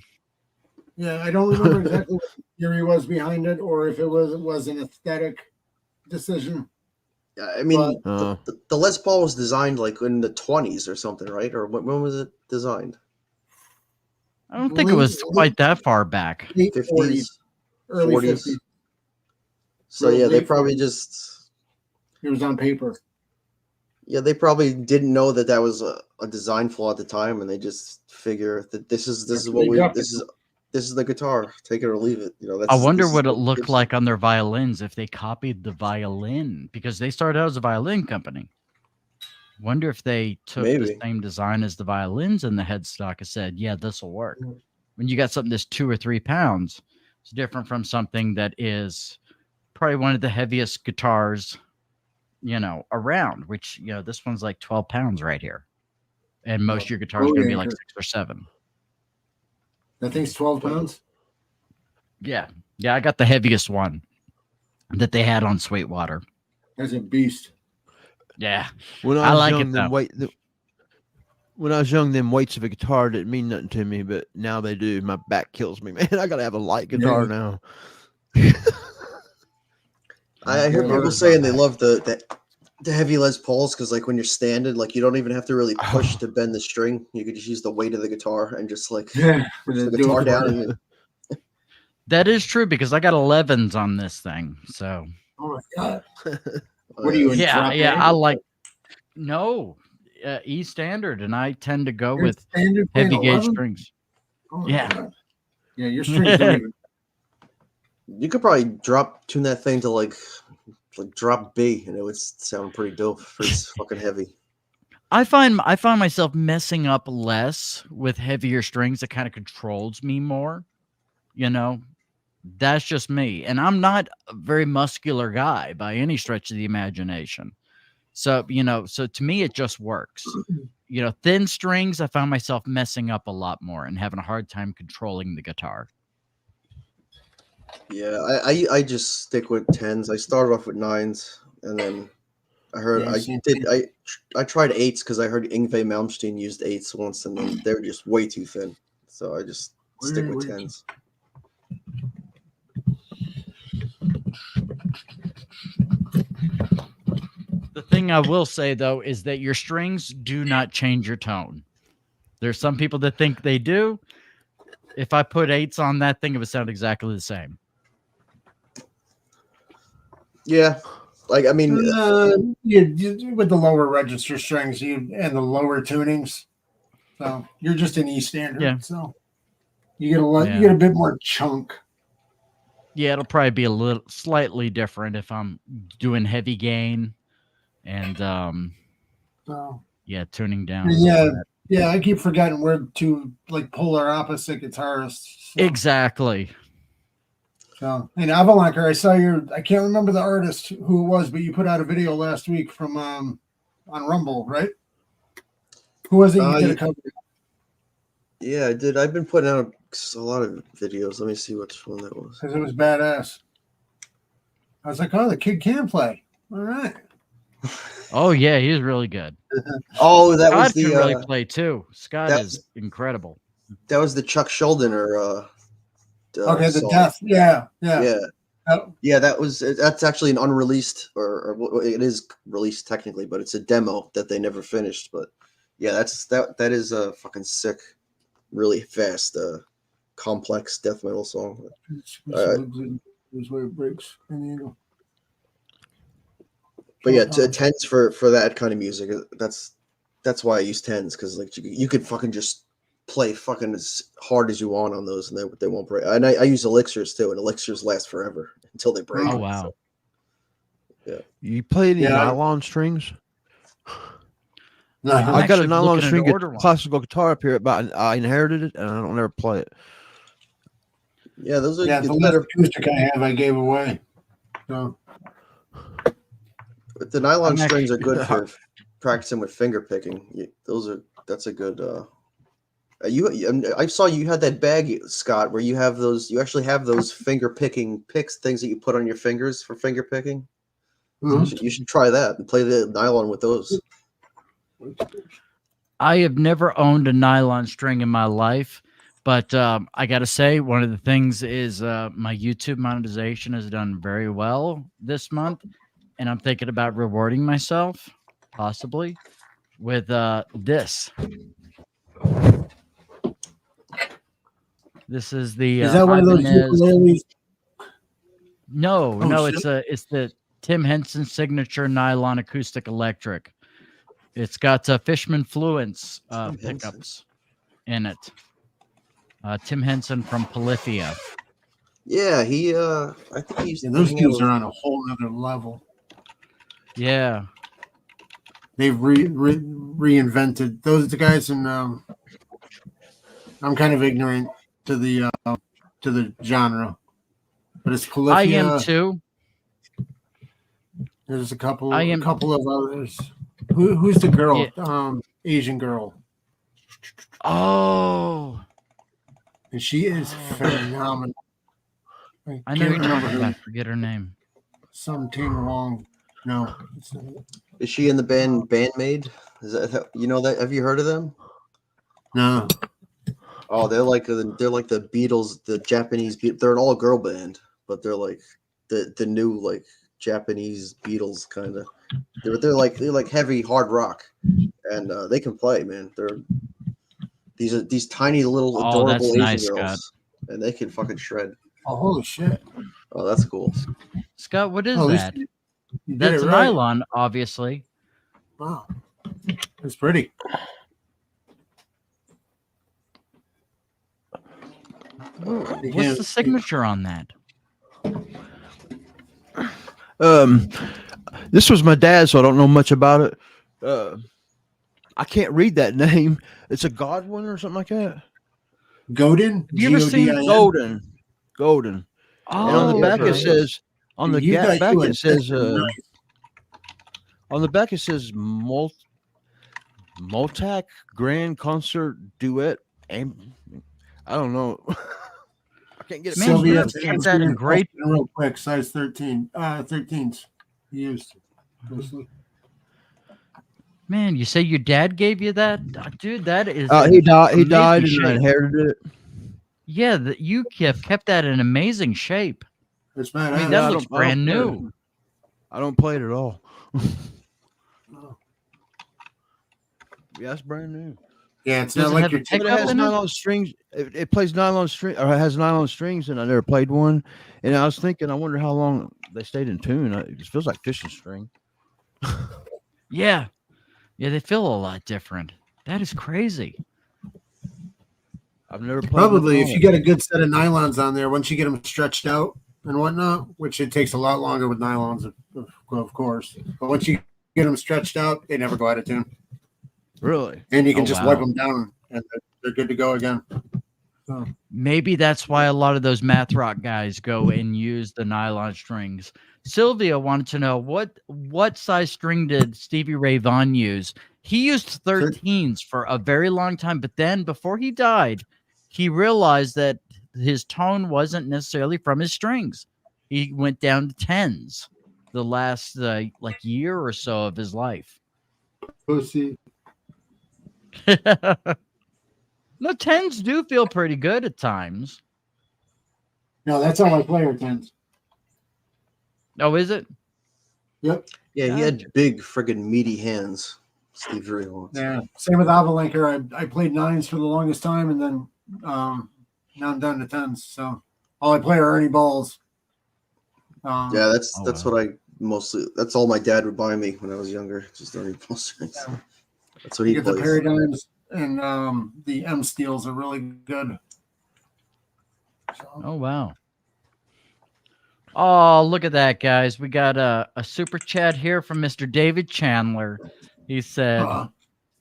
Yeah, I don't remember exactly what the theory was behind it, or if it was an aesthetic decision. I mean, But, the Les Paul was designed like in the 20s or something, right? Or when was it designed? I don't think it was quite that far back. Late 50s, 40s, early 40s. 50s. So yeah, they Late probably 40s. just It was on paper. they probably didn't know that that was a design flaw at the time, and they just figure that this is what we this is the guitar, take it or leave it. You know, I wonder what it looked like on their violins if they copied the violin, because they started out as a violin company. Wonder if they took the Maybe. same design as the violins in the headstock and said, yeah, this will work. When you got something that's 2 or 3 pounds, it's different from something that is probably one of the heaviest guitars, you know, around, which, you know, this one's like 12 pounds right here. And most of your guitars are going to be like 6 or 7. That thing's 12 pounds? Yeah. Yeah, I got the heaviest one that they had on Sweetwater. That's a beast. Yeah. when I was like young, it, when I was young, them weights of a guitar didn't mean nothing to me, but now they do. My back kills me, man. I gotta have a light guitar now. I hear people saying they love the heavy Les Pauls because, like, when you're standing, like, you don't even have to really push to bend the string. You could just use the weight of the guitar and just like push the guitar down. And that is true, because I got 11s on this thing. So, oh my god, what are you? In yeah, drop yeah. A? I like E standard, and I tend to go with standard heavy gauge 11? strings. Oh Yeah. God. Yeah, your strings don't even. you could probably tune that thing to like drop B, and it would sound pretty dope. It's fucking heavy. I find myself messing up less with heavier strings. That kind of controls me more. You know, that's just me, and I'm not a very muscular guy by any stretch of the imagination. So, you know, so to me, it just works. You know, thin strings, I found myself messing up a lot more and having a hard time controlling the guitar. Yeah, I just stick with 10s. I started off with 9s, and then I heard I tried 8s because I heard Yngwie Malmsteen used 8s once, and then they were just way too thin. So I just stick with 10s. The thing I will say, though, is that your strings do not change your tone. There's some people that think they do. If I put 8s on that thing, it would sound exactly the same. Yeah, like I mean, you with the lower register strings, and the lower tunings, so you're just an E standard. Yeah. So you get a bit more chunk. Yeah, it'll probably be a little slightly different if I'm doing heavy gain and tuning down. Yeah, I keep forgetting we're two like polar opposite guitarists. So. Exactly. So, and Alvalanker, I can't remember the artist who it was, but you put out a video last week from on Rumble, right? Who was it you did a cover? Yeah, I did. I've been putting out a lot of videos. Let me see which one that was. Because it was badass. I was like, oh, the kid can play. All right. Oh yeah, he's really good. Oh, that Scott was the can really play too. Scott is incredible. That was the Chuck Schuldiner. Okay, the song. death. Yeah. Yeah, that's actually an unreleased, or it is released technically, but it's a demo that they never finished. But yeah, that is a fucking sick, really fast, complex death metal song. Here's where it breaks in the angle. But yeah, 10s for that kind of music. That's why I use 10s, because like you could fucking just play fucking as hard as you want on those, and they won't break. And I use elixirs too, and elixirs last forever until they break. Oh wow! So, yeah. You play any nylon strings? No, I got a nylon string classical guitar up here, but I inherited it, and I don't ever play it. Yeah, those are the last acoustic I gave away. So. But the nylon strings are good for practicing with finger picking. That's a good. I saw you had that bag, Scott, where you have those. You actually have those finger picking picks, things that you put on your fingers for finger picking. Mm-hmm. So you should try that and play the nylon with those. I have never owned a nylon string in my life, But I got to say, one of the things is my YouTube monetization has done very well this month. And I'm thinking about rewarding myself, possibly, with this. This is the Is that one of those ukuleles? No, Oh, no, shit. it's the Tim Henson signature nylon acoustic electric. It's got Fishman Fluence pickups in it. Tim Henson from Polyphia. Yeah, I think he's. Yeah, those dudes are on a whole other level. Yeah. They've reinvented those guys, and I'm kind of ignorant to the genre, but it's Polyphia. I am too. There's a couple of others. Who's the girl? Yeah. Asian girl. Oh, and she is phenomenal. I know you're talking about. I forget her name. Something wrong. No, it's not. Is she in the band Bandmaid? Is that you know that? Have you heard of them? No. Oh, they're like the Beatles, the Japanese. They're an all-girl band, but they're like the new like Japanese Beatles kind of. They're like heavy hard rock, and they can play, man. They're these tiny little adorable Asian girls, Scott. And they can fucking shred. Oh, holy shit! Oh, that's cool. Scott, what is that? That's a nylon, obviously. Wow, it's pretty. What's the signature on that? This was my dad, so I don't know much about it. I can't read that name. It's a Godwin or something like that. Godin? You ever seen Golden? Golden. Oh, and on the back it says on the back it says on the back it says Multac Grand Concert Duet. I don't know. I can't get it. Sylvia, get that in great real quick. Size 13. 13s used. Mostly. Man, you say your dad gave you that, dude? That is he died and I inherited it. Yeah, you kept that in amazing shape. It's bad. I mean, that looks brand new. I don't play it at all. Yeah, it's brand new. Yeah, it's not like your it has nylon strings. It plays nylon string, or it has nylon strings, and I never played one. And I was thinking, I wonder how long they stayed in tune. It just feels like fishing string. Yeah, they feel a lot different. That is crazy. I've never played. Probably if you get a good set of nylons on there, once you get them stretched out and whatnot, which it takes a lot longer with nylons, of course. But once you get them stretched out, they never go out of tune. Really? And you can just wipe them down, and they're good to go again. So. Maybe that's why a lot of those math rock guys go and use the nylon strings. Sylvia wanted to know what size string did Stevie Ray Vaughan use? He used 13s for a very long time, but then before he died, he realized that his tone wasn't necessarily from his strings. He went down to 10s the last like year or so of his life. Pussy. No, 10s do feel pretty good at times. No, that's how I play her 10s. Oh, is it? Yep. Yeah, he had big friggin' meaty hands. Steve Ray Vaughan. Yeah. Same with Alvalanker. I played 9s for the longest time, and then now I'm down to 10s. So all I play are Ernie balls. Yeah, that's what I mostly. That's all my dad would buy me when I was younger. Just Ernie ball strings. Yeah. That's what he plays. The Paradigms and the M Steels are really good. So. Oh wow. Oh, look at that, guys. We got a super chat here from Mr. David Chandler. He said, "What's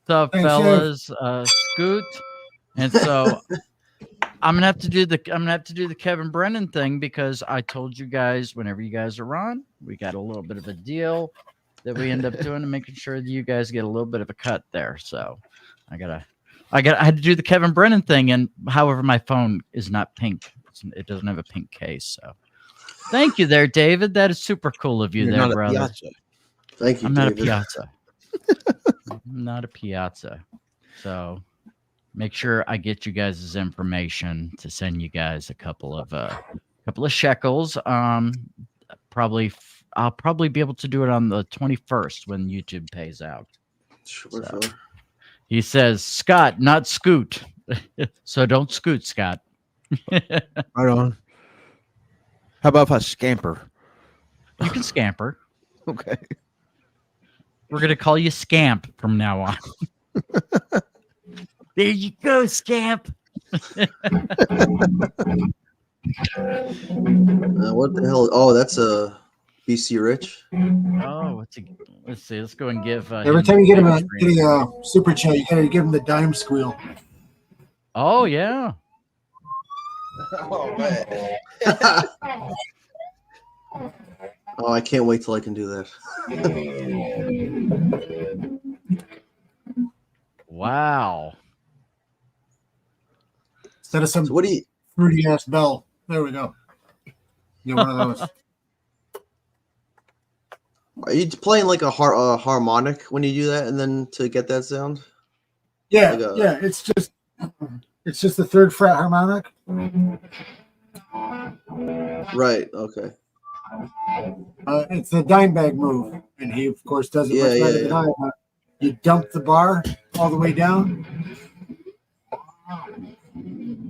up, fellas? Scoot." And so I'm gonna have to do the Kevin Brennan thing, because I told you guys whenever you guys are on, we got a little bit of a deal that we end up doing and making sure that you guys get a little bit of a cut there. So I had to do the Kevin Brennan thing, and however, my phone is not pink. It doesn't have a pink case. So thank you there, David. That is super cool of you. You're there, brother. Thank you. I'm David. not a piazza. I'm not a piazza. So make sure I get you guys' information to send you guys a couple of shekels. I'll probably be able to do it on the 21st when YouTube pays out. Sure, So, sure. he says, Scott, not Scoot. So don't scoot, Scott. Right on. How about if I scamper? You can scamper. Okay. We're going to call you Scamp from now on. There you go, Scamp. What the hell? Oh, that's a BC Rich. Oh, let's see. Let's go and give. Every him time you get him screen. a super chat, you gotta give him the dime squeal. Oh yeah. Oh man. Oh, I can't wait till I can do that. Wow. Instead of some So what do you? fruity ass bell. There we go. Get one of those. Are you playing like a harmonic when you do that, and then to get that sound? Yeah, Like a- yeah. It's just the third fret harmonic. Right. Okay. It's the dime bag move, and he of course does it much better than I. You dump the bar all the way down.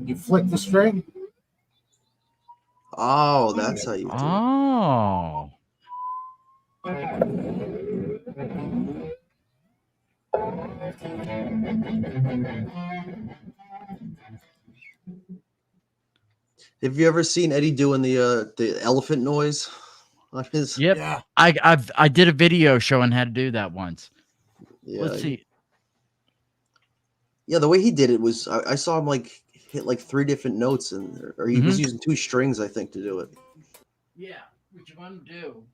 You flick the string. Oh, that's how you do it. Oh. Have you ever seen Eddie doing the elephant noise on his? Yep. Yeah. I did a video showing how to do that once. Yeah. Let's see. Yeah, the way he did it was I saw him like hit like 3 different notes, or he was using 2 strings, I think, to do it. Yeah, what you want to do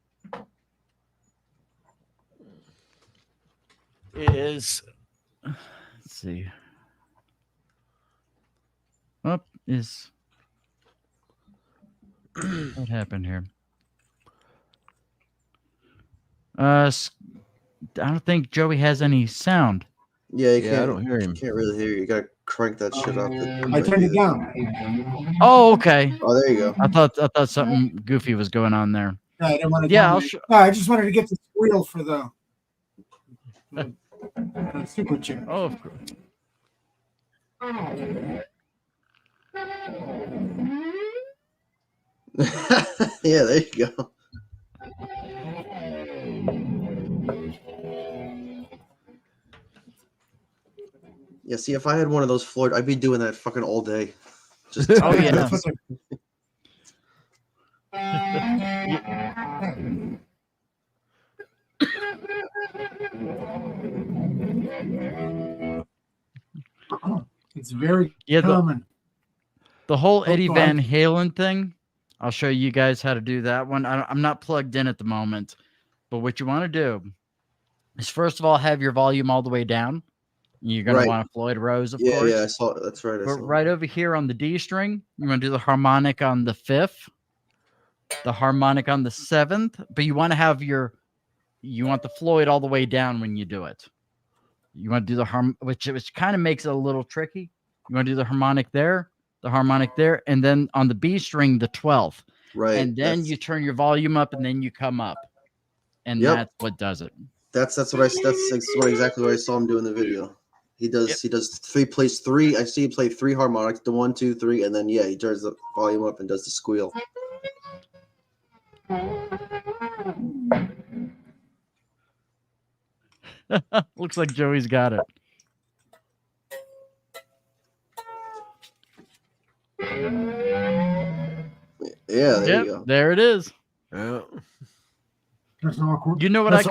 is, let's see. What happened here? I don't think Joey has any sound. Yeah, I don't hear him. Can't really hear you. You gotta crank that shit up. I turned it down. Oh, okay. Oh, there you go. I thought something goofy was going on there. Yeah, I didn't want to. Yeah, No, I just wanted to get the squeal for the super chat. Oh, of course. Yeah, there you go. Yeah, see, if I had one of those Floyd, I'd be doing that fucking all day. Just Oh yeah. That's what it's very common. The whole Eddie go Van ahead. Halen thing. I'll show you guys how to do that one. I'm not plugged in at the moment, but what you want to do is first of all have your volume all the way down. You're going to want a Floyd Rose, of course. Yeah, I saw it. That's right. But right over here on the D string, you want to do the harmonic on the 5th, the harmonic on the 7th, but you want to have you want the Floyd all the way down when you do it. You want to do the which kind of makes it a little tricky. You want to do the harmonic there, and then on the B string, the 12th. Right. And then you turn your volume up and then you come up. And that's what does it. That's exactly what I saw him do in the video. He does 3 plays 3. I see him play 3 harmonics, the 1, 2, 3, and then he turns the volume up and does the squeal. Looks like Joey's got it. Yeah, there you go. There it is. Yeah. That's awkward. You know what? I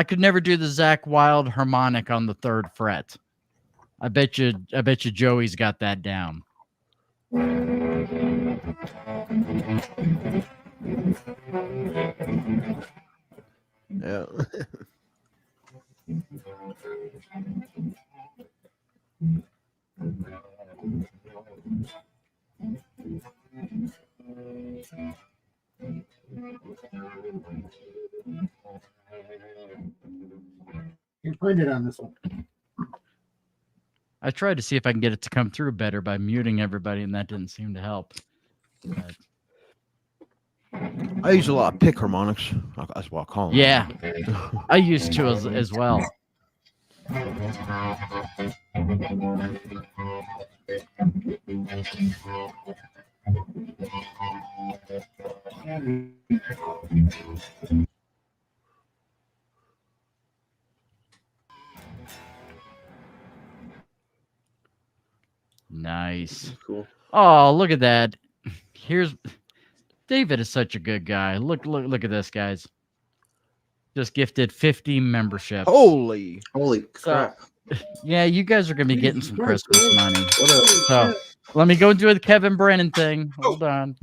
could never do the Zach Wilde harmonic on the 3rd fret. I bet you Joey's got that down. Yeah. You find it on this one. I tried to see if I can get it to come through better by muting everybody, and that didn't seem to help. But, I use a lot of pick harmonics. That's what I call them. yeah, I used to as well. Nice. Cool. Oh, look at that. Here's David is such a good guy. Look at this, guys. Just gifted 50 memberships. Holy crap. Yeah, you guys are going to be getting some Christmas money. What a, So let me go do the Kevin Brennan thing. Hold on.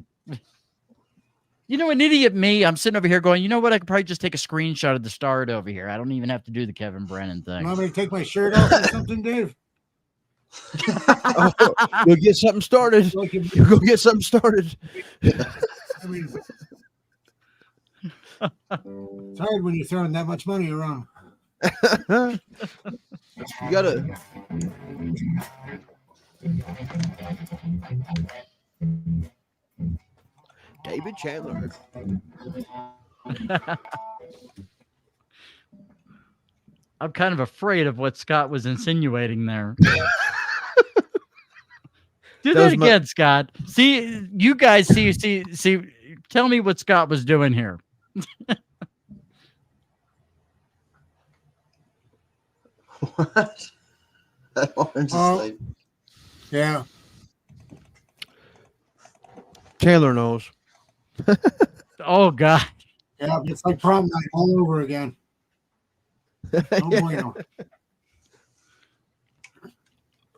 You know, an idiot me. I'm sitting over here going, you know what? I could probably just take a screenshot of the start over here. I don't even have to do the Kevin Brennan thing. You want me to take my shirt off or something, Dave? Oh, you'll get something started. You'll go get something started. I mean, it's hard when you're throwing that much money around. You gotta. David Chandler. I'm kind of afraid of what Scott was insinuating there. Do that again, Scott. See, you guys see. Tell me what Scott was doing here. What? I'm just like, Yeah. Chandler knows. Oh God. Yeah, it's like prom night all over again. Oh, bueno.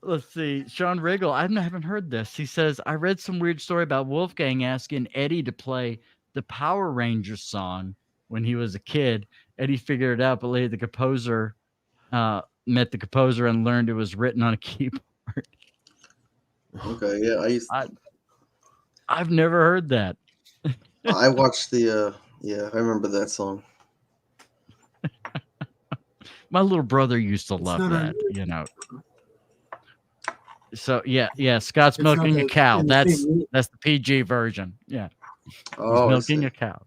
Let's see. Sean Riggle, I haven't heard this. He says, I read some weird story about Wolfgang asking Eddie to play the Power Rangers song when he was a kid. Eddie figured it out, but later the composer met the composer and learned it was written on a keyboard. okay, yeah, I've never heard that. I watched the yeah, I remember that song. My little brother used to love that, you know. So yeah, Scott's milking a cow. That's the PG version. Yeah. Oh, he's milking a cow.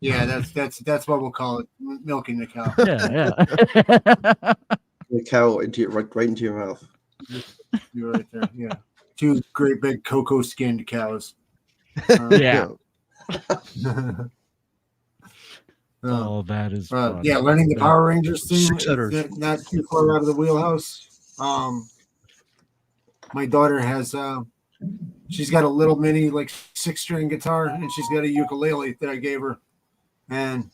Yeah, that's what we'll call it. Milking the cow. Yeah. The cow right into your mouth. You're right there. Yeah. Two great big cocoa skinned cows. Yeah. Oh, that is fun. Yeah, learning the Power Rangers theme, not too far out of the wheelhouse. My daughter has she's got a little mini like 6-string guitar, and she's got a ukulele that I gave her, and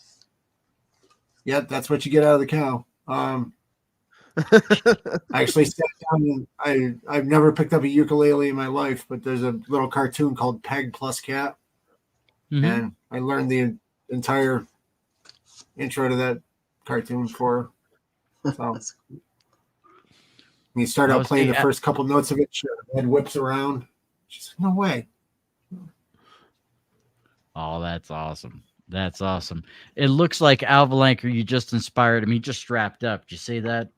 yeah, that's what you get out of the cow. I actually sat down and I've never picked up a ukulele in my life, but there's a little cartoon called Peg Plus Cat, and I learned the entire intro to that cartoon for her. So when you start out playing the first couple notes of it, her head whips around. She's like, no way. Oh, that's awesome. That's awesome. It looks like Alvalanker, you just inspired him. He just strapped up. Did you see that?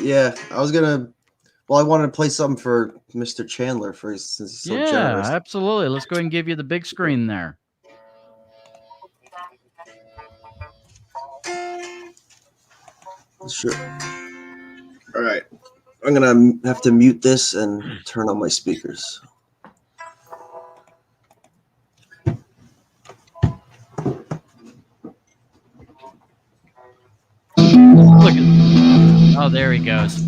Yeah, I was gonna. Well, I wanted to play something for Mr. Chandler since he's so generous. Yeah, absolutely. Let's go ahead and give you the big screen there. Sure. All right. I'm gonna have to mute this and turn on my speakers. Look at, oh, there he goes.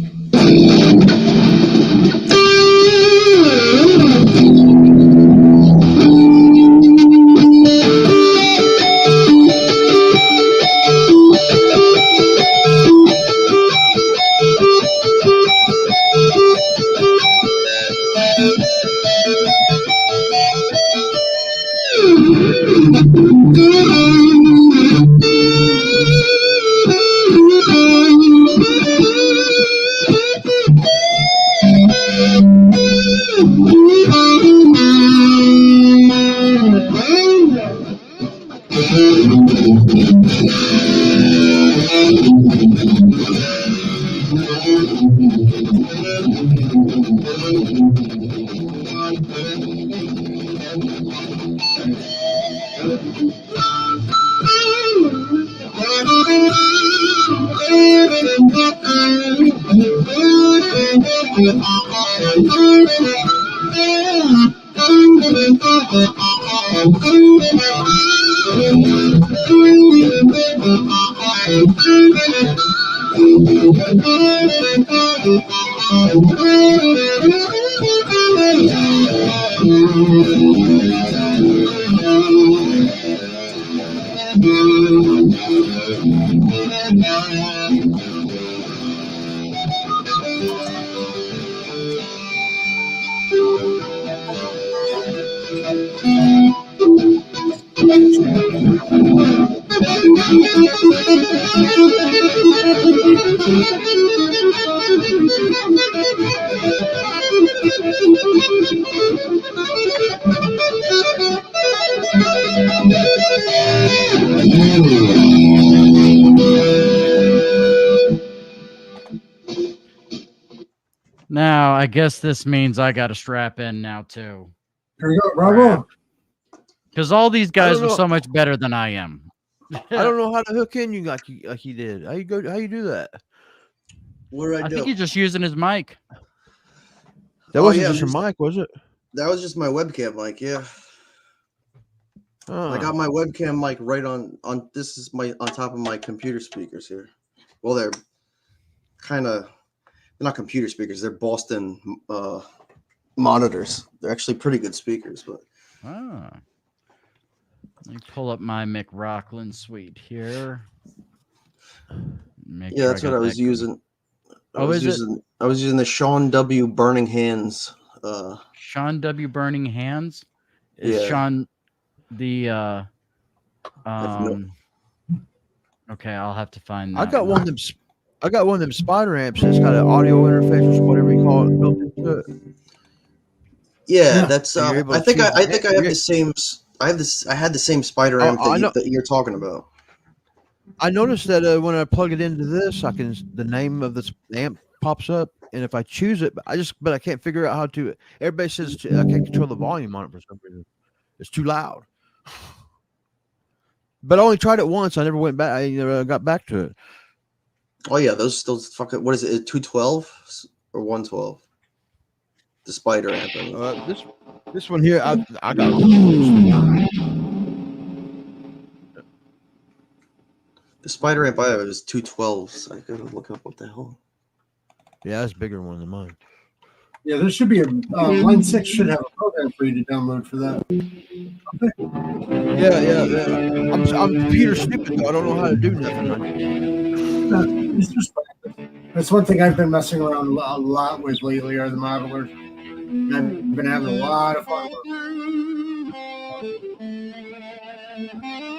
Now, I guess this means I got to strap in now too. Here we go, bravo. Because all these guys don't are know. so much better than I am. I don't know how to hook in you like you did. How you do that? What did I I do? think he's just using his mic. That wasn't just your mic, was it? That was just my webcam mic. Yeah. I got my webcam mic right on. This is my on top of my computer speakers here. Well, they're kind of not computer speakers. They're Boston monitors. They're actually pretty good speakers, but. Let me pull up my McRocklin suite here. Yeah, that's what I was using. I was using the Sean W. Burning Hands. Sean W. Burning Hands? Is Sean the okay, I'll have to find that. I got one of them spider amps that's got an audio interface or whatever you call it built into it. Yeah, that's I I think I have the same I had the same spider amp that you're talking about. I noticed that when I plug it into this, the name of this amp pops up, and if I choose it, but I can't figure out how to. Everybody says I can't control the volume on it for some reason. It's too loud. But I only tried it once. I never went back. I never got back to it. Oh yeah, those fucking what is it? 212 or 112? The spider amp. I mean. This one here, I got. The spider amp I have is 212. So I gotta look up what the hell. Yeah, that's a bigger one than mine. Yeah, there should be a Line 6 should have a program for you to download for that. Yeah. I'm computer stupid, though. I don't know how to do nothing. It's just that's one thing I've been messing around a lot with lately are the modelers. I've been having a lot of fun with them.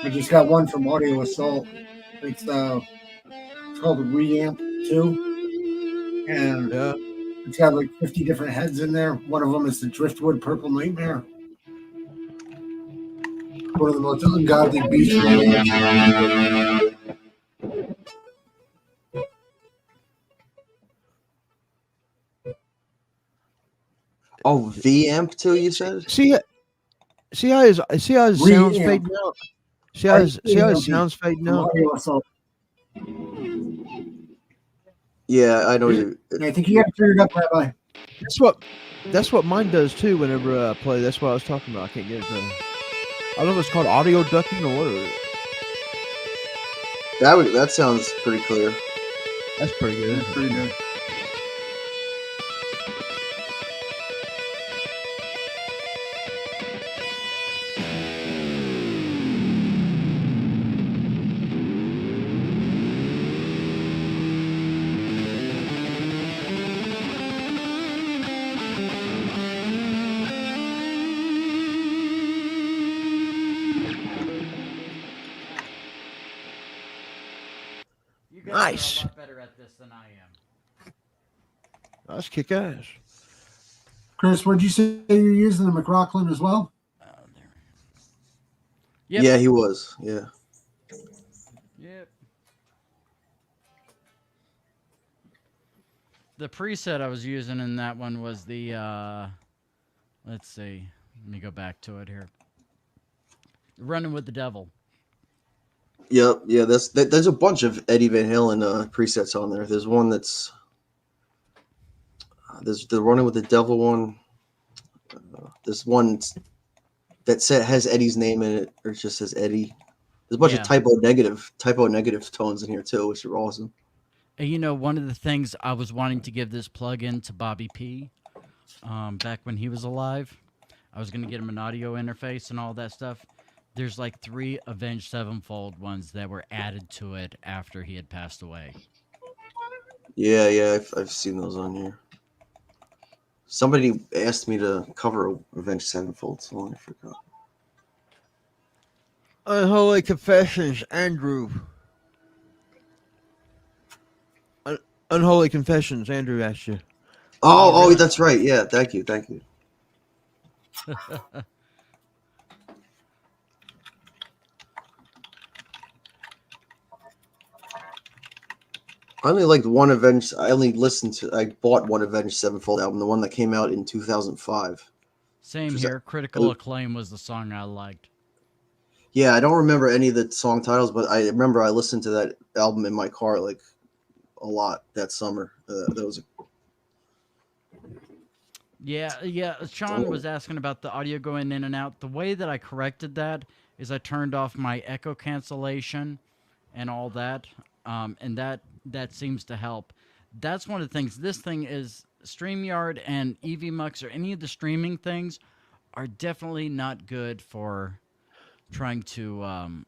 I just got one from Audio Assault. It's called a Reamp 2. And it's got like 50 different heads in there. One of them is the Driftwood Purple Nightmare. One of the most ungodly beasts. Oh, V-amp too, you said? See how his sounds fading out? See how his sounds fading out? Yeah, I know you. I think you got to turn it up, Rabbi. That's what mine does too. Whenever I play, that's what I was talking about. I can't get it. I don't know if it's called audio ducking or what. That sounds pretty clear. That's pretty good. That's pretty good. Nice. Are a lot better at this than I am. That's kick ass. Chris, what did you say you're using the McRocklin as well? Yep. Yeah, he was. Yeah. Yep. The preset I was using in that one was the let's see. Let me go back to it here. Running with the Devil. Yep, yeah. There's a bunch of Eddie Van Halen presets on there. There's one that's there's the Running with the Devil one. There's one that has Eddie's name in it, or it just says Eddie. There's a bunch of typo negative tones in here too, which are awesome. And you know, one of the things I was wanting to give this plug-in to Bobby P, back when he was alive, I was going to get him an audio interface and all that stuff. There's like 3 Avenged Sevenfold ones that were added to it after he had passed away. Yeah, I've seen those on here. Somebody asked me to cover Avenged Sevenfold, so I forgot. Unholy Confessions, Andrew. Unholy Confessions, Andrew asked you. Oh, really? That's right. Yeah, thank you. I only liked one Avenged. I bought one Avenged Sevenfold album, the one that came out in 2005. Same here. Critical Acclaim was the song I liked. Yeah, I don't remember any of the song titles, but I remember I listened to that album in my car like a lot that summer. That was Yeah. Sean was asking about the audio going in and out. The way that I corrected that is I turned off my echo cancellation and all that, and that seems to help. That's one of the things. This thing is StreamYard and EVMux or any of the streaming things are definitely not good for trying to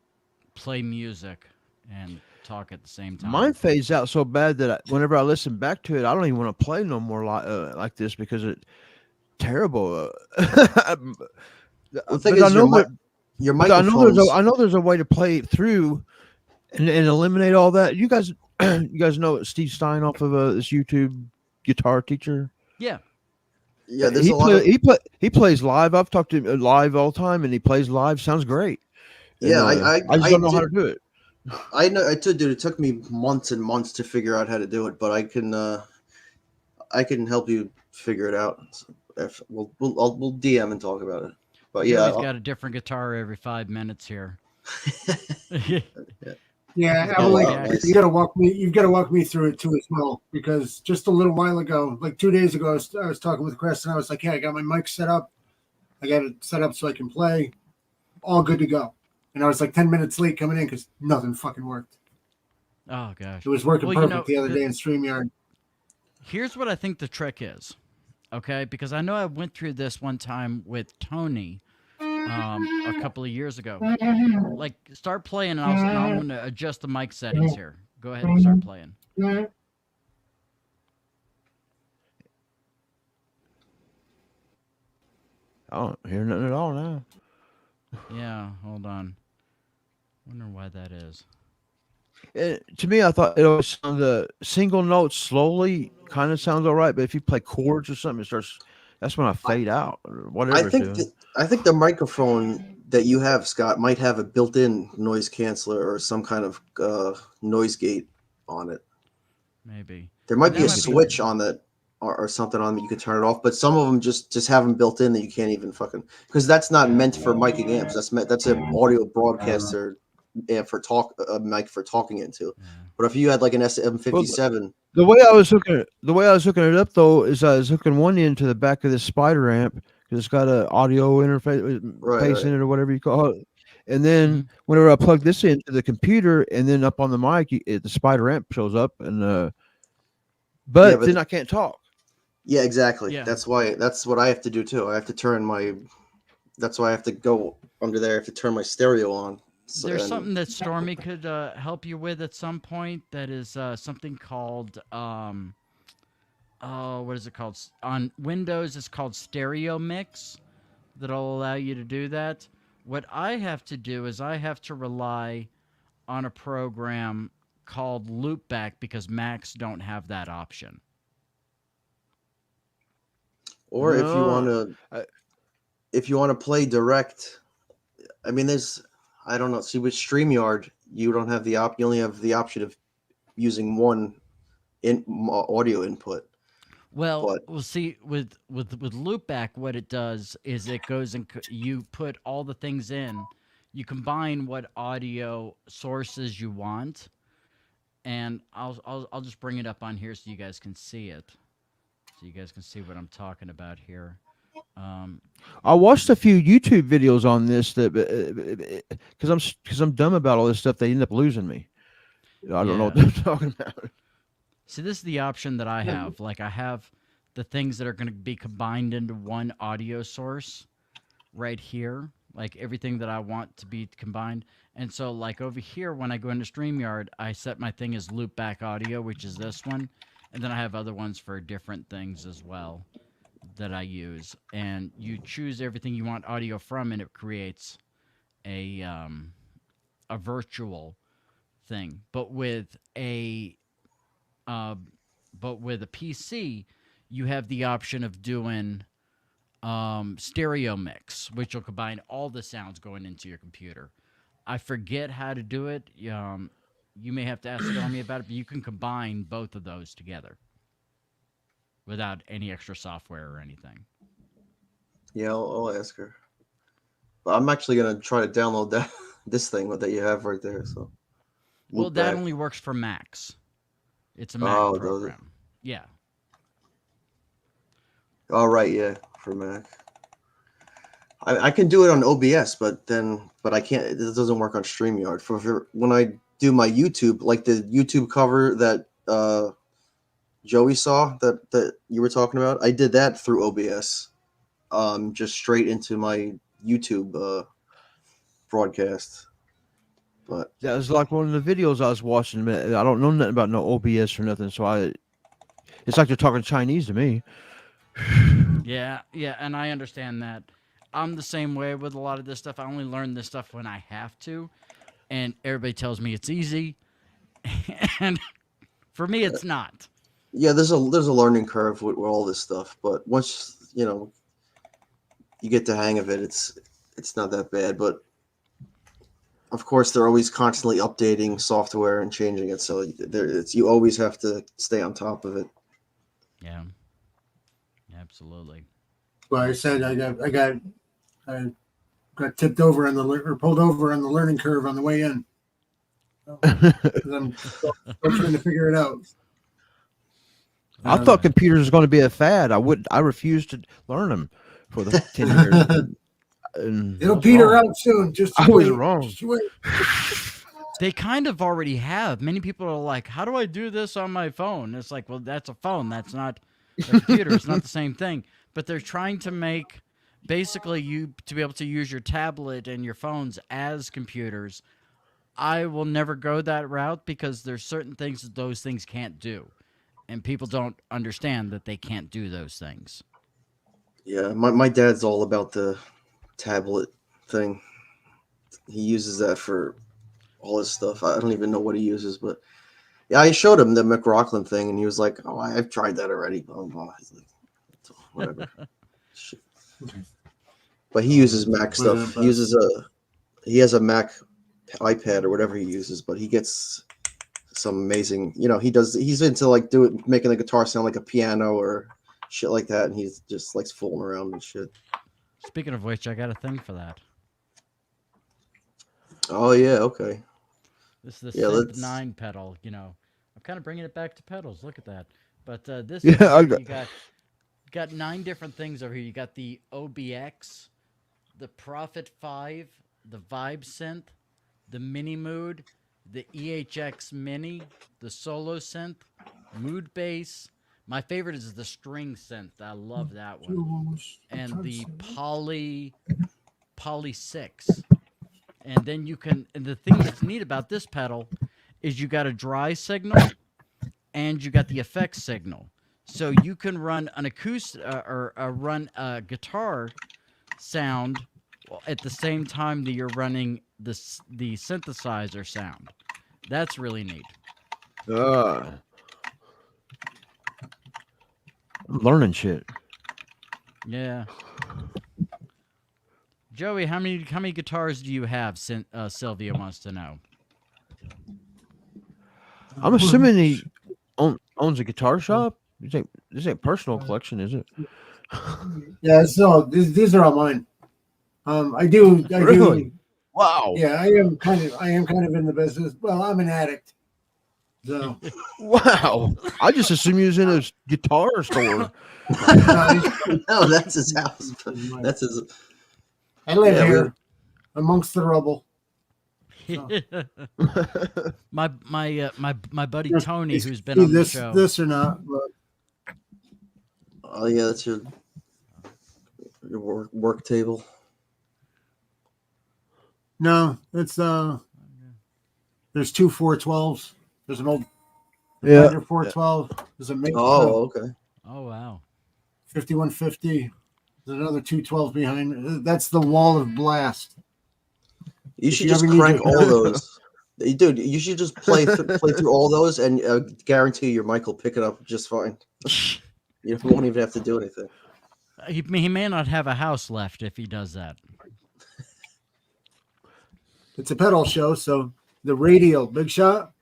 play music and talk at the same time. Mine fades out so bad that whenever I listen back to it, I don't even want to play no more like this because it's terrible. the thing is, your microphones. I know there's a way to play it through and eliminate all that. You guys know Steve Stein off of this YouTube guitar teacher. Yeah. Yeah, he plays live. I've talked to him live all the time, and he plays live. Sounds great. Yeah, and, I just don't know how to do it. I know I did. It took me months and months to figure out how to do it, but I can help you figure it out. We'll DM and talk about it. But yeah, he's got a different guitar every 5 minutes here. Yeah, Alvalanker, you've got to walk me through it too as well, because just a little while ago, like 2 days ago, I was talking with Chris and I was like, "Yeah, I got my mic set up. I got it set up so I can play, all good to go." And I was like 10 minutes late coming in because nothing fucking worked. Oh gosh, it was working perfect the other day in StreamYard. Here's what I think the trick is, okay? Because I know I went through this one time with Tony. A couple of years ago. Like, start playing, and I'm going to adjust the mic settings here. Go ahead and start playing. I don't hear nothing at all now. Yeah, hold on. Wonder why that is. To me, I thought it always sounded single notes slowly kind of sounds all right, but if you play chords or something, it starts. That's when I fade out or whatever. I think the microphone that you have, Scott, might have a built-in noise canceller or some kind of noise gate on it. Maybe there might be a switch on that or something on that you can turn it off. But some of them just have them built in that you can't even fucking, because that's not meant for miking amps. That's an audio broadcaster amp for mic for talking into. But if you had like an SM57. The way I was hooking it up though is I was hooking one end to the back of this Spider amp because it's got an audio interface in it or whatever you call it. And then whenever I plug this into the computer and then up on the mic, the Spider amp shows up, and but then I can't talk. Yeah, exactly. Yeah. That's what I have to do too. I have to turn that's why I have to go under there. I have to turn my stereo on. There's something that Stormy could help you with at some point. That is something called what is it called? On Windows, it's called Stereo Mix. That'll allow you to do that. What I have to do is I have to rely on a program called Loopback because Macs don't have that option. Or if you want to play direct, I mean, I don't know. See, with StreamYard, you don't have you only have the option of using one audio input. Well, But we'll see with loopback. What it does is it goes and you put all the things in. You combine what audio sources you want, and I'll just bring it up on here so you guys can see it. So you guys can see what I'm talking about here. I watched a few YouTube videos on this that because I'm dumb about all this stuff. They end up losing me. I don't know what they're talking about. See, this is the option that I have. Like, I have the things that are going to be combined into one audio source right here. Like, everything that I want to be combined. And so, like, over here, when I go into StreamYard, I set my thing as loopback audio, which is this one. And then I have other ones for different things as well that I use. And you choose everything you want audio from, and it creates a virtual thing. But with a PC, you have the option of doing stereo mix, which will combine all the sounds going into your computer. I forget how to do it. You may have to ask Stormy about it, but you can combine both of those together without any extra software or anything. yeah, I'll ask her. But I'm actually gonna try to download this thing that you have right there. So, Well, that Loopback. only works for Macs. It's a Mac does it? program. Yeah. Oh, right, yeah, for Mac. I can do it on OBS, but I can't. It doesn't work on StreamYard. For when I do my YouTube, like the YouTube cover that Joey saw that you were talking about, I did that through OBS, just straight into my YouTube broadcast. But That was like one of the videos I was watching. I don't know nothing about no OBS or nothing, so it's like they're talking Chinese to me. Yeah, and I understand that. I'm the same way with a lot of this stuff. I only learn this stuff when I have to, and everybody tells me it's easy, and for me, it's not. yeah, there's a learning curve with all this stuff, but once you get the hang of it, it's not that bad. But of course, they're always constantly updating software and changing it, so you always have to stay on top of it. Yeah, absolutely. Well, I said I got tipped over on or pulled over on the learning curve on the way in. I'm still trying to figure it out. I thought computers was going to be a fad. I refused to learn them for the 10 years. And It'll peter out soon. Just I was wrong. Just wait. They kind of already have. Many people are like, "How do I do this on my phone?" It's like, well, that's a phone. That's not a computer. It's not the same thing. But they're trying to make basically you to be able to use your tablet and your phones as computers. I will never go that route because there's certain things that those things can't do. And people don't understand that they can't do those things. Yeah, my dad's all about the tablet thing. He uses that for all his stuff. I don't even know what he uses, but yeah, I showed him the McRockland thing, and he was like, "Oh, I've tried that already." Blah, blah, blah. He's like, whatever. Shit. But he uses Mac stuff. He has a Mac iPad or whatever he uses, but he gets some amazing. He's into making the guitar sound like a piano or shit like that, and he's just likes fooling around and shit. Speaking of which, I got a thing for that. Oh yeah, okay. This is the Synth 9 pedal. I'm kind of bringing it back to pedals. Look at that. But this is, you got 9 different things over here. You got the OBX, the Prophet 5, the Vibe Synth, the Mini Mood, the EHX Mini, the Solo Synth, Mood Bass. My favorite is the String Synth. I love that one. And the Poly 6. And then and the thing that's neat about this pedal is you got a dry signal and you got the effects signal. So you can run an acoustic or run a guitar sound at the same time that you're running the synthesizer sound. That's really neat. I'm learning shit. Yeah. Joey, how many guitars do you have? Sylvia wants to know. I'm assuming he owns a guitar shop. You think this ain't personal collection, is it? Yeah, so these are all mine. I do. Really? Wow. Yeah, I am kind of in the business. Well, I'm an addict. So Wow. I just assumed he was in a guitar store. No, that's his house. That's his. I live here amongst the rubble. So. my buddy Tony, who's been See on the show. This or not? But... Oh yeah, that's your work table. No, it's there's two 412s. There's an old 412. There's a Oh, okay. Oh wow. 5150. There's another 212 behind. That's the wall of blast. You should just crank all those. Dude, you should just play through all those, and guarantee your mic will pick it up just fine. You won't even have to do anything. He may not have a house left if he does that. It's a pedal show, so the radial big shot,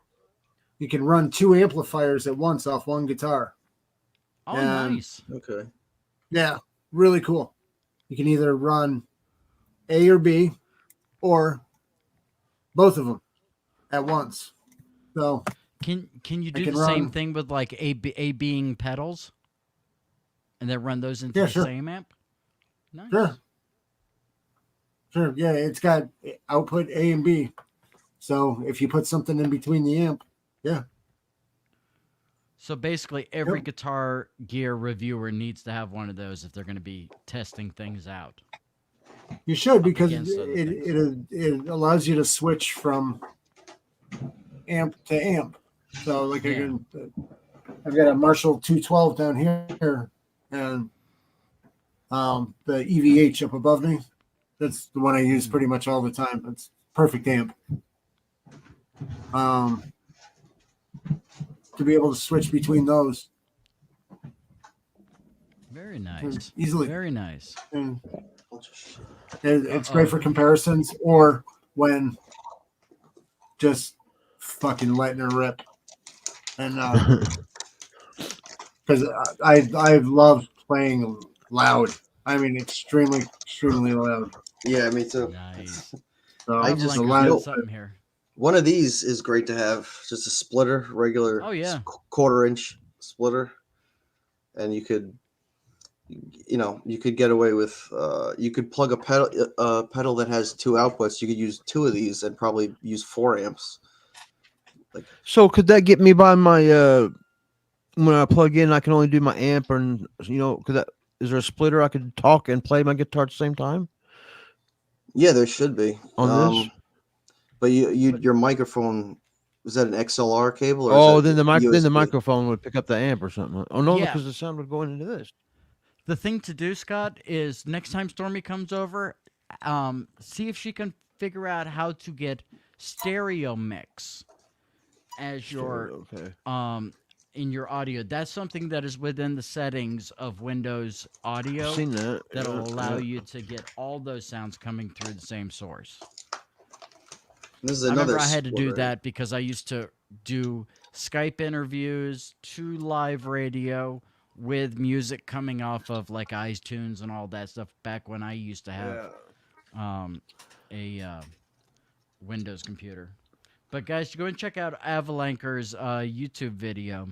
you can run 2 amplifiers at once off one guitar. Oh, nice. Okay. Yeah, really cool. You can either run A or B, or both of them at once. So can you do the same thing with like A being pedals, and then run those into the same amp? Nice. Sure. Yeah, it's got output A and B. So if you put something in between the amp, yeah. So basically, every guitar gear reviewer needs to have one of those if they're going to be testing things out. You should, because it allows you to switch from amp to amp. So like I've got a Marshall 212 down here, and the EVH up above me. That's the one I use pretty much all the time. It's perfect amp. To be able to switch between those. Very nice. Easily. Very nice. And it's great for comparisons, or when just fucking letting her rip. And because I love playing loud. I mean, extremely loud. Yeah, me too. Nice. So I just something here. One of these is great to have. Just a splitter, regular. Oh yeah. 1/4-inch splitter, and you could get away with. You could plug a pedal that has 2 outputs. You could use 2 of these and probably use 4 amps. So could that get me by my when I plug in? I can only do my amp, and is there a splitter I could talk and play my guitar at the same time? Yeah, there should be on this. But your microphone, was that an XLR cable? Or then the microphone would pick up the amp or something. Oh no, because the sound would go into this. The thing to do, Scott, is next time Stormy comes over, see if she can figure out how to get stereo mix as your in your audio. That's something that is within the settings of Windows Audio. I've seen that. That'll allow you to get all those sounds coming through the same source. This is I remember I had to do that because I used to do Skype interviews to live radio with music coming off of like iTunes and all that stuff back when I used to have a Windows computer. But guys, go and check out Alvalanker's YouTube video.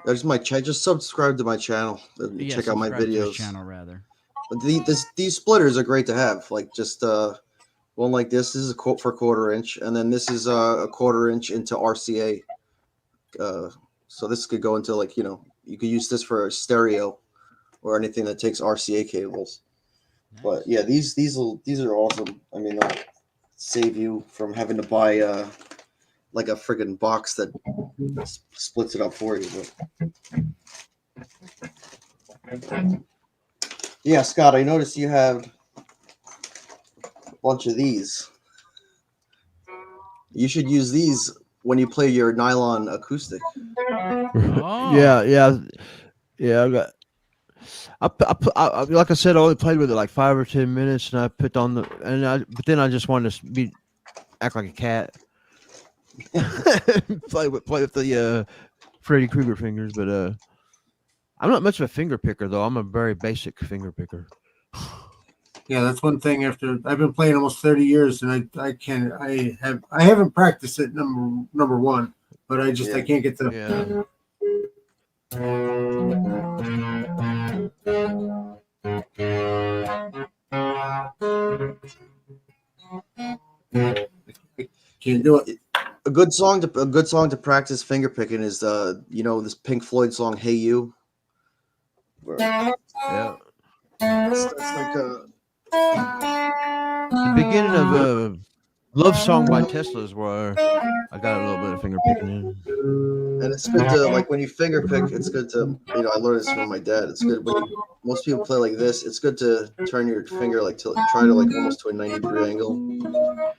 Just subscribe to my channel. Check out my videos. To his channel, rather. But these splitters are great to have. Like just one like this. This is for 1/4-inch, and then this is a 1/4-inch into RCA. So this could go into you could use this for a stereo or anything that takes RCA cables. Nice. But yeah, these are awesome. I mean, they'll save you from having to buy like a friggin' box that splits it up for you. But yeah, Scott, I noticed you have a bunch of these. You should use these when you play your nylon acoustic. Oh. Yeah. I like I said, I only played with it like 5 or 10 minutes, and I put on but then I just wanted to act like a cat. play with the Freddy Krueger fingers, but I'm not much of a finger picker though. I'm a very basic finger picker. Yeah, that's one thing. After I've been playing almost 30 years, and I haven't practiced it number one, but I can't get the. Yeah. Can't do it. A good song to practice finger picking is this Pink Floyd song "Hey You." Yeah. That's like The beginning of Love Song by Tesla is where I got a little bit of finger picking in. and it's good to like when you finger pick. It's good to I learned this from my dad. It's good when most people play like this. It's good to turn your finger try to almost to a 90-degree angle.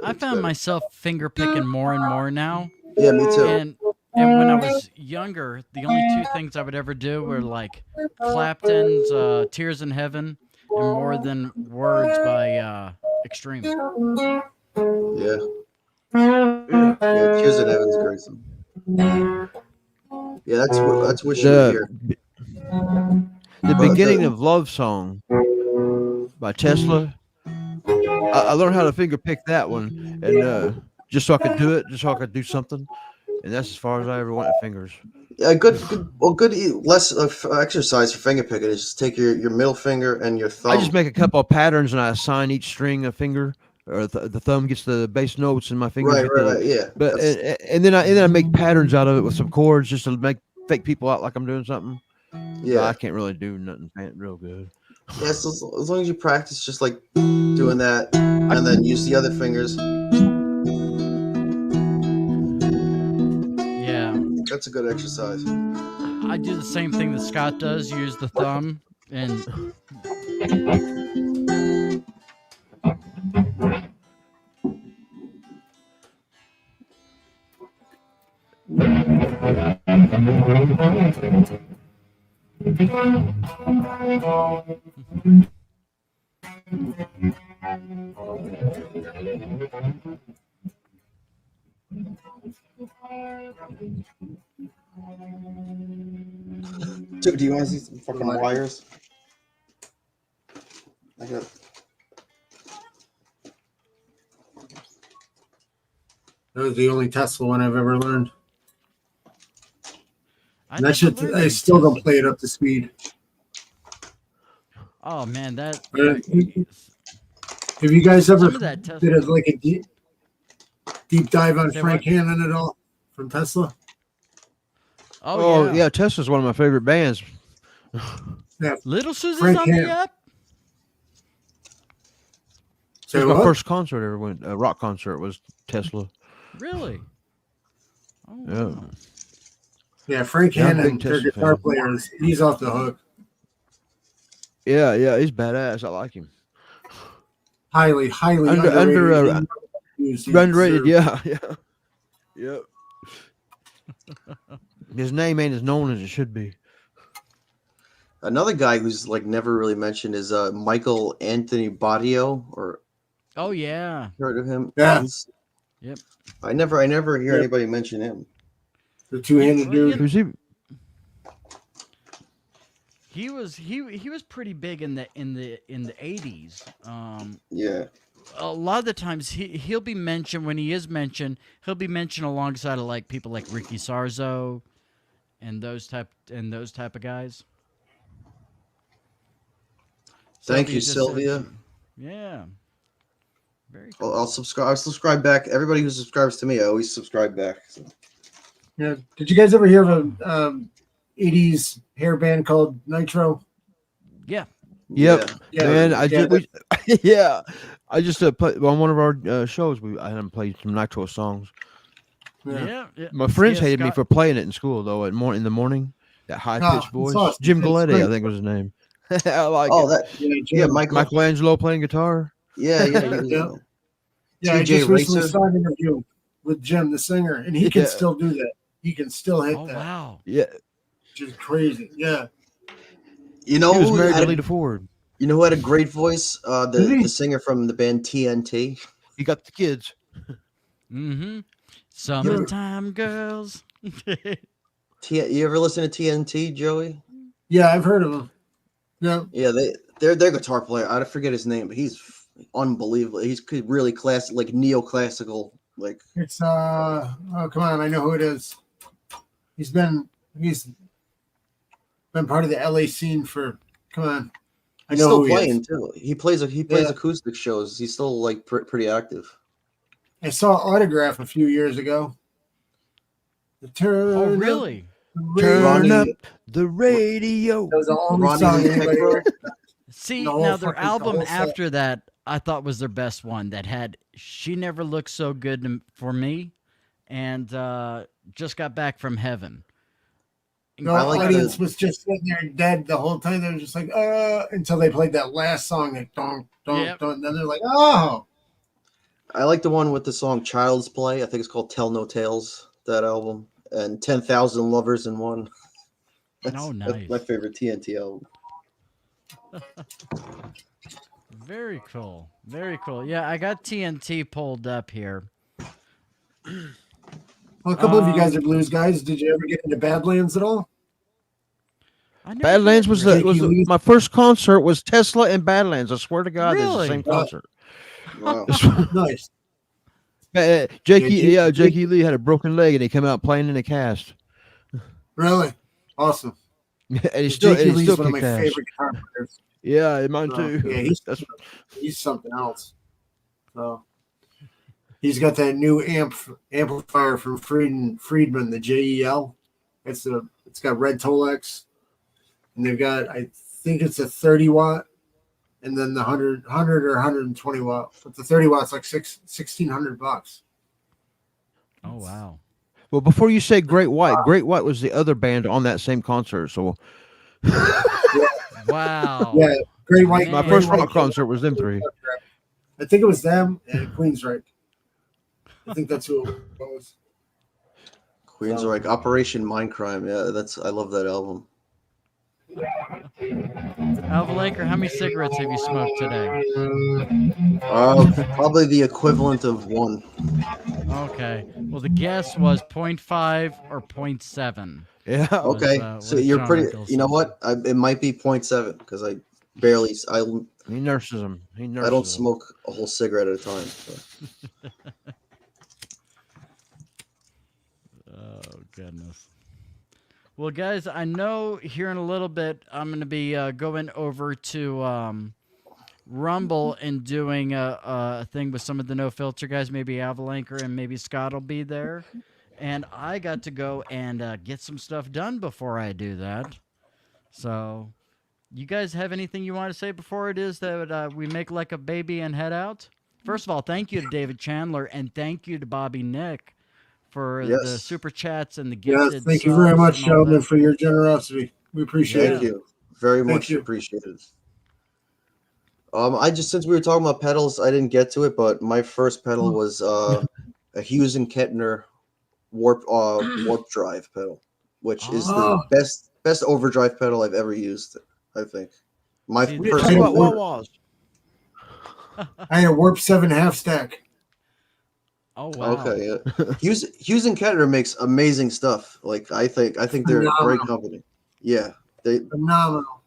I found myself finger picking more and more now. Yeah, me too. And when I was younger, the only two things I would ever do were like Clapton's "Tears in Heaven" and "More Than Words" by Extreme. Yeah. Tears in Heaven's a great song. Yeah, that's Wish You Were Here. The beginning of Love Song by Tesla. I learned how to finger pick that one, and just so I could do it, just so I could do something, and that's as far as I ever went with fingers. Yeah, less of exercise for finger picking is just take your middle finger and your thumb. I just make a couple of patterns and I assign each string a finger, or the thumb gets the bass notes and my fingers. Right, yeah. But and then I make patterns out of it with some chords just to fake people out like I'm doing something. Yeah, so I can't really do nothing real good. Yes, as long as you practice just like doing that, and then use the other fingers. Yeah, that's a good exercise. I do the same thing that Scott does. Use the thumb and. Dude, do you want to see some fucking wires? I got. That was the only Tesla one I've ever learned. I still don't play it up to speed. Oh man, that. Have you guys ever did a deep dive on Frank Hannon at all from Tesla? Oh yeah, Tesla's one of my favorite bands. Yeah, Little Susie's on the up. So my first concert I ever went, a rock concert, was Tesla. Really? Oh, yeah. Wow. Yeah, Frank Hannon, their guitar player, he's off the hook. Yeah, he's badass. I like him. Highly underrated. Underrated, yeah. Yep. His name ain't as known as it should be. Another guy who's like never really mentioned is Michael Anthony Badio, or oh yeah, heard of him? Yeah. Yep. I never hear anybody mention him. The two-handed dude. Who's he? He was pretty big in the 80s. Yeah. A lot of the times he'll be mentioned when he is mentioned. He'll be mentioned alongside of like people like Ricky Sarzo, and those type of guys. Thank you, Sylvia. Yeah. Very cool. I'll subscribe. I'll subscribe back. Everybody who subscribes to me, I always subscribe back. So. Yeah. Did you guys ever hear of a 80s hair band called Nitro? Yeah. Yep. Yeah. Man, I just played on one of our shows. I had them play some Nitro songs. Yeah. My friends hated me for playing it in school though. In the morning, that high pitched voice. Awesome. Jim Galletti, I think was his name. I like it. Yeah, Michelangelo playing guitar. Yeah. I just recently saw an interview with Jim, the singer, and he can still do that. He can still hit that. Wow. Yeah. Just crazy. Yeah. You know, he was married to Lita Ford. You know who had a great voice? The singer from the band TNT. He got the kids. Mm-hmm. Summertime girls. You ever listen to TNT, Joey? Yeah, I've heard of him. Yeah. Yeah, their guitar player. I forget his name, but he's unbelievable. He's really classic, like neoclassical. Like It's oh come on, I know who it is. He's been part of the LA scene for come on. I he's know still who he is. playing too. He plays acoustic shows. He's still like pretty active. I saw Autograph a few years ago. Oh, really? Turn up Ronnie- the radio. That was the only Ronnie song the anybody Tech Bro. heard. See, The whole now their fucking- the album whole set. after that, I thought was their best one. That had "She Never Looked So Good for Me," and "Just Got Back from Heaven." The I like audience the- was just sitting there dead the whole time. They were just like, until they played that last song, like, dong, dong, Yep. dong. And then they're like, oh. I like the one with the song "Child's Play." I think it's called "Tell No Tales." That album and 10,000 Lovers in One. Oh, That's nice. my favorite TNT album. Very cool. Very cool. Yeah, I got TNT pulled up here. Well, a couple of you guys are blues guys. Did you ever get into Badlands at all? I never Badlands did was really- my first concert was Tesla and Badlands. I swear to God, it's Really? the same concert. Wow. Nice. Jakey Lee had a broken leg and he came out playing in a cast. Really? Awesome. And he Jakey Lee's still one of my kicked ass. favorite guitar players. Yeah, mine too. Yeah, That's he's something else. So he's got that new amplifier from Friedman, the JEL. It's got red Tolex, and they've got, I think it's a 30 watt, and then the 100 or 120 watt. But the 30 watt's like $1,600. Oh, wow. well, before you say Great White was the other band on that same concert. So Wow. Yeah, Great White. my Man. first Great rock White- concert was them three. I think it was them and Queensryche. I think that's who it was. Queens are like Operation Mindcrime. Yeah, I love that album. Alvalanker, how many cigarettes have you smoked today? Probably the equivalent of one. Okay. Well, the guess was 0.5 or 0.7. Yeah. Okay, was, so what you're John pretty. Michaels You know says. what? It might be 0.7 because I barely. He nurses them. I don't smoke a whole cigarette at a time. So. Oh, goodness. Well, guys, I know here in a little bit I'm going to be going over to Rumble and doing a thing with some of the No Filter guys. Maybe Alvalanker and maybe Scott will be there. And I got to go and get some stuff done before I do that. So, you guys have anything you want to say before it is that we make like a baby and head out? First of all, thank you to David Chandler and thank you to Bobby Nick for the Yes. super chats and the Yes, gifted thank you very subs much, and all gentlemen, that. for your generosity. We appreciate Thank it. you very Thank much. you. Appreciated. Since we were talking about pedals, I didn't get to it, but my first pedal was a Hughes and Kettner warp drive pedal, which is Oh. the best overdrive pedal I've ever used. I think my See, Talk personal. about Wawa's. I had a Warp 7 half stack. Oh, wow. Okay, yeah. Hughes and Kettner makes amazing stuff. Like I think they're a great Phenomenal. company. Yeah, Phenomenal.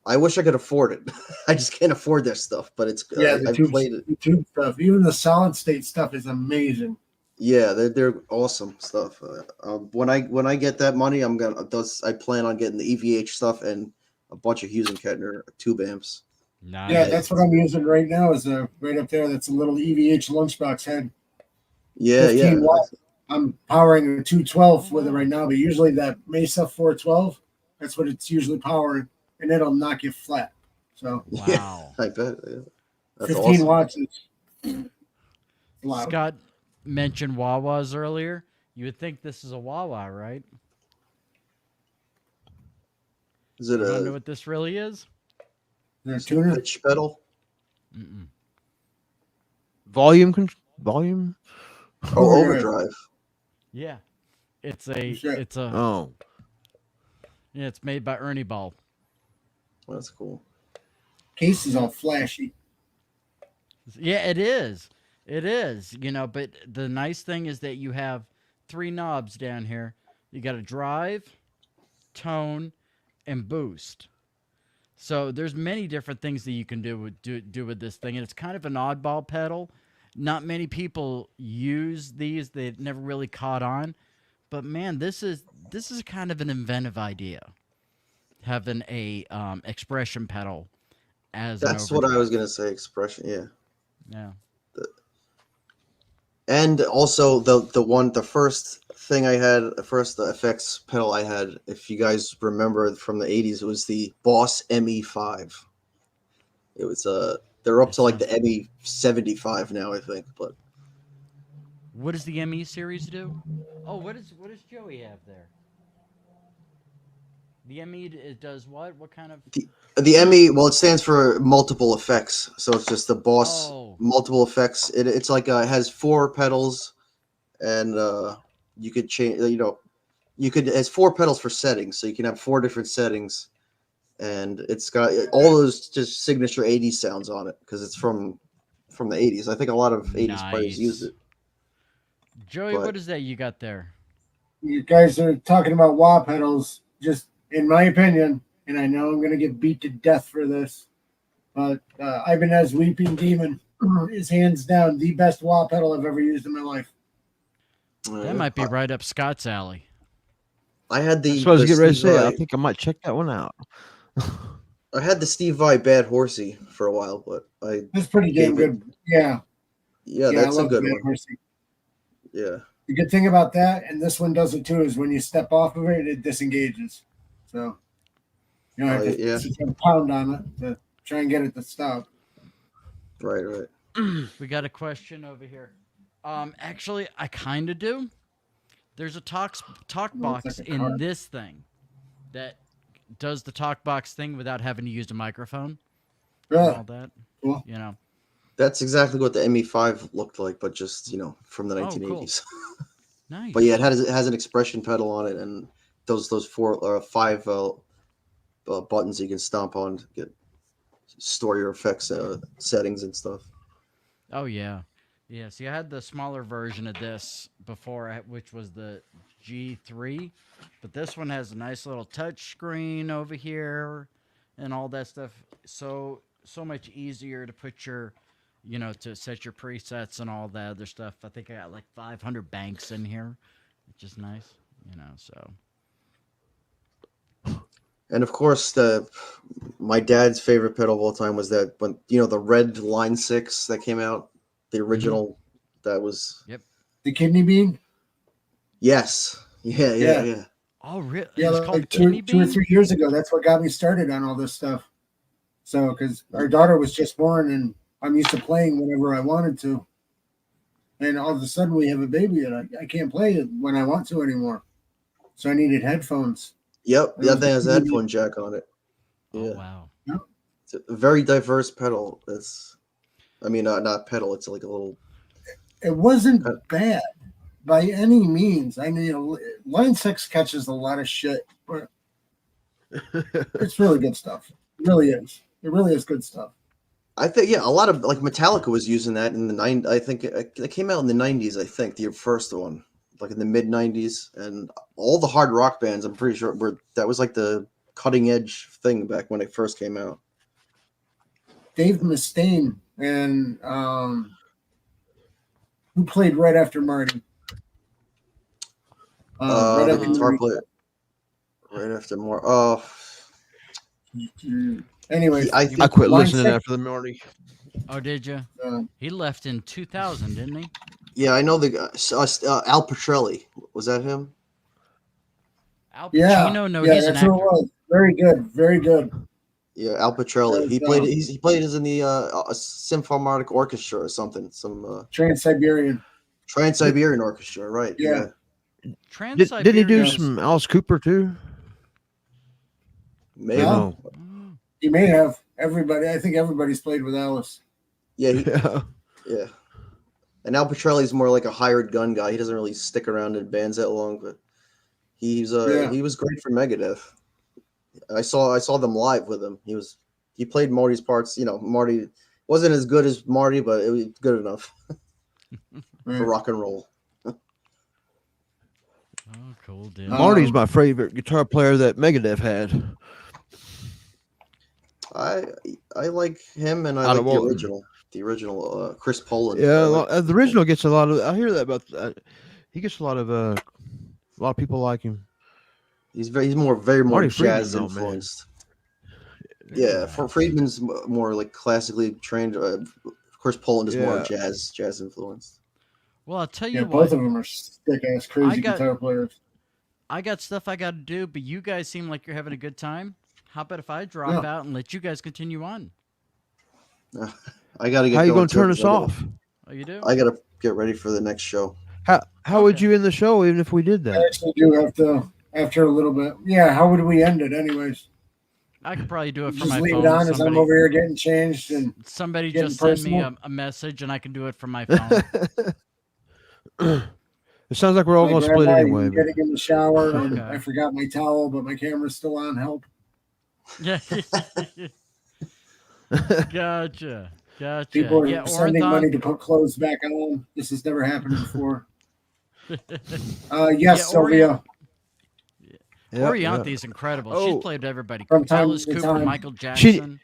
I wish I could afford it. I just can't afford their stuff, but it's Yeah, I played it. the tube stuff. Even the solid state stuff is amazing. Yeah, they're awesome stuff. When I get that money, I plan on getting the EVH stuff and a bunch of Hughes and Kettner tube amps. Nice. Yeah, that's what I'm using right now. Is right up there. That's a little EVH lunchbox head. Yeah, 15 watts. I'm powering a 212 with it right now, but usually that Mesa 412, that's what it's usually powering, and it'll knock you flat. So Wow. I bet. Yeah. That's 15 awesome. watts is loud. Scott mentioned Wawas earlier. You would think this is a Wawa, right? Is it You want to know a what this really is? They're tuner. pitch pedal? Mm-mm. Volume. Oh, yeah. overdrive. Yeah. It's Shit. Oh. yeah, it's made by Ernie Ball. That's cool. Case is all flashy. Yeah, it is. It is, but the nice thing is that you have 3 knobs down here. You got a drive, tone, and boost. So there's many different things that you can do with this thing, and it's kind of an oddball pedal. Not many people use these; they never really caught on. But man, this is kind of an inventive idea, having a expression pedal as an That's what overdrive. I was gonna say. Expression, yeah. Yeah. And also the first thing I had, the first effects pedal I had, if you guys remember from the 80s, it was the Boss ME5. It was they're up to like the ME75 now, I think. But What does the ME series do? Oh, what does Joey have there? The ME it does what? What kind of? the ME, well, it stands for multiple effects, so it's just the Boss Oh. multiple effects. It's like it has 4 pedals, and you could change. It has 4 pedals for settings, so you can have 4 different settings, and it's got all those just signature 80s sounds on it because it's from the 80s. I think a lot of 80s players use it. Joey, what is that you got there? You guys are talking about wah pedals. Just in my opinion, and I know I'm going to get beat to death for this, but Ibanez Weeping Demon is hands down the best wah pedal I've ever used in my life. That might be right up Scott's alley. I had the. That's what I was getting ready to say. I think I might check that one out. I had the Steve Vai Bad Horsey for a while, but That's pretty damn good. Yeah, that's a good one. Horsey. Yeah. The good thing about that, and this one does it too, is when you step off of it, it disengages. So you don't have to pound on it to try and get it to stop. Right. We got a question over here. Actually, I kind of do. There's a talk box in this thing that does the talk box thing without having to use a microphone. Really? And all that. Cool. You know. That's exactly what the ME5 looked like, but just from the 1980s. Cool. Nice. But yeah, it has an expression pedal on it, and those 4 or 5 buttons you can stomp on to store your effects settings and stuff. Oh yeah. Yeah, see, I had the smaller version of this before, which was the G3, but this one has a nice little touch screen over here and all that stuff. So much easier to put your, to set your presets and all that other stuff. I think I got like 500 banks in here, which is nice, so. And of course, my dad's favorite pedal of all time was that when, the red Line 6 that came out. The original, that was... Yep. The kidney bean? Yes. Yeah. Oh, really? Yeah, like 2 or 3 years ago, that's what got me started on all this stuff. So, because our daughter was just born, and I'm used to playing whenever I wanted to. And all of a sudden, we have a baby, and I can't play it when I want to anymore. So I needed headphones. Yep, that thing has a headphone jack on it. Yeah. Oh, wow. Yep. It's a very diverse pedal. Not pedal. It's like a little. It wasn't bad by any means. I mean, Line 6 catches a lot of shit, but it's really good stuff. It really is. It really is good stuff. I think, a lot of Metallica was using that in the 90s. I think it came out in the 90s. I think the first one, like in the mid 90s, and all the hard rock bands. I'm pretty sure that was like the cutting edge thing back when it first came out. Dave Mustaine. And who played right after Marty? The guitar player. Right after Marty. Oh. Anyway, I quit listening after the Marty. Oh, did you? He left in 2000, didn't he? Yeah, I know the guy. Al Petrelli. Was that him? Al Pacino? No, he's an actor. Who it was. Very good. Very good. Yeah, Al Petrelli. He played as in the Symphonic Orchestra or something. Some Trans-Siberian Orchestra, right? Yeah. Did he do some Alice Cooper too? Maybe. No. He may have. I think everybody's played with Alice. Yeah. Yeah. And Al Petrelli's more like a hired gun guy. He doesn't really stick around in bands that long, but he was great for Megadeth. I saw them live with him. He played Marty's parts. Marty wasn't as good as Marty, but it was good enough for rock and roll. Oh, cool, dude. Marty's my favorite guitar player that Megadeth had. I like him, and I Out like of the Walton. original Chris Poland. Yeah, I like the original gets a lot of. I hear that about. He gets a lot of people like him. he's very more Marty Friedman, jazz though, man. influenced. Yeah, for Friedman's more like classically trained. Chris Poland is more jazz influenced. Well, I'll tell Yeah, you both what. of them are stick ass crazy guitar players. I got stuff I got to do, but you guys seem like you're having a good time. How about if I drop out and let you guys continue on? I got to get. How you going going to turn us off? Oh, you do? I got to get ready for the next show. How would you end the show even if we did that? I actually do have to after a little bit. Yeah, how would we end it, anyways? I could probably do it from Just my leave phone. it on as I'm over here getting changed and somebody getting just send me personal. a message, and I can do it from my phone. It sounds like we're all going to split anyway. Getting in the shower, and Okay. I forgot my towel, but my camera's still on. Help! Yeah. Gotcha. People are Yeah, sending Orthon- money to put clothes back on. This has never happened before. Yes, Yeah, Sylvia. Orianthe's incredible. Oh. She's played with everybody. From time Alice to Cooper, time. Michael Jackson.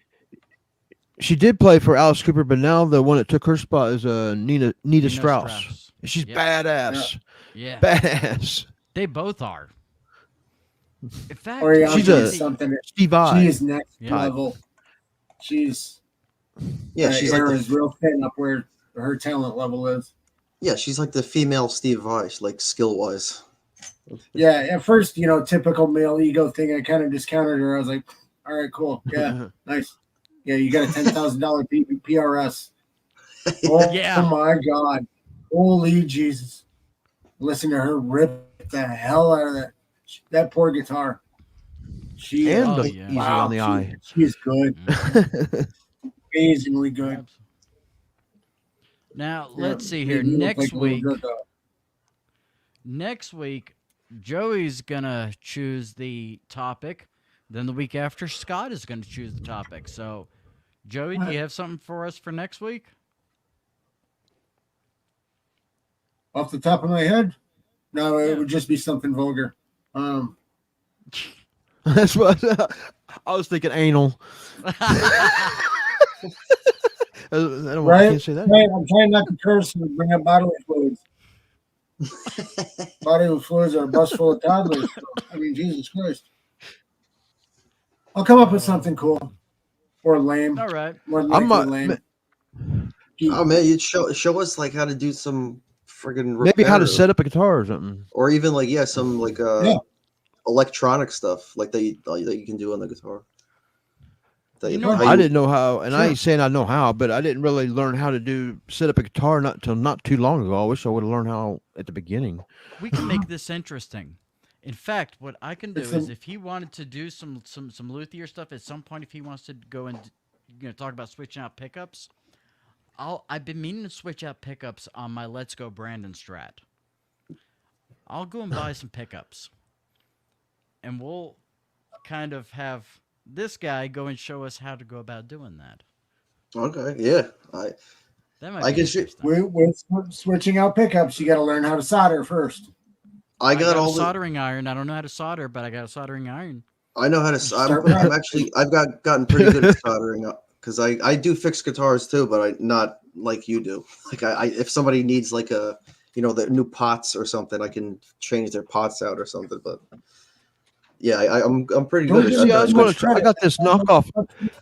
She did play for Alice Cooper, but now the one that took her spot is Nita Strauss. She's badass. Yeah. Badass. They both are. In fact, She's something. Steve Vai. She is next level. She's she's hair like is real thin up where her talent level is. Yeah, she's like the female Steve Vai, like skill wise. Yeah, at first, typical male ego thing. I kind of discounted her. I was like, all right, cool. Yeah, nice. Yeah, you got a $10,000 PRS. Oh, Yeah. Oh my God. Holy Jesus. Listen to her rip the hell out of that poor guitar. She And easy on the eye. She is good. Amazingly good. Now, let's see here. Next week, Joey's going to choose the topic. Then the week after, Scott is going to choose the topic. So, Joey, do you have something for us for next week? Off the top of my head? No, it would just be something vulgar. That's what I was thinking. Anal. Right? Can't say that. Right. I'm trying not to curse and bring up bodily fluids. Bodily fluids are a bus full of toddlers. I mean, Jesus Christ. I'll come up with something cool or lame. All right. More than likely lame. Oh man, you'd show us like how to do some friggin' Maybe how to set up a guitar or something, or even like some like electronic stuff like that you can do on the guitar. I didn't know how, and I ain't saying I know how, but I didn't really learn how to set up a guitar not too long ago. I wish I would have learned how at the beginning. We can make this interesting. In fact, what I can do is if he wanted to do some luthier stuff at some point, if he wants to go and talk about switching out pickups, I've been meaning to switch out pickups on my Let's Go Brandon Strat. I'll go and buy some pickups, and we'll kind of have this guy go and show us how to go about doing that. Okay, yeah, that might be interesting. With switching out pickups, you got to learn how to solder first. I got all a soldering iron. I don't know how to solder, but I got a soldering iron. I know how to. I've gotten pretty good at soldering up because I do fix guitars too, but I not like you do. Like if somebody needs like the new pots or something, I can change their pots out or something. But yeah, I'm pretty good. I got this knockoff.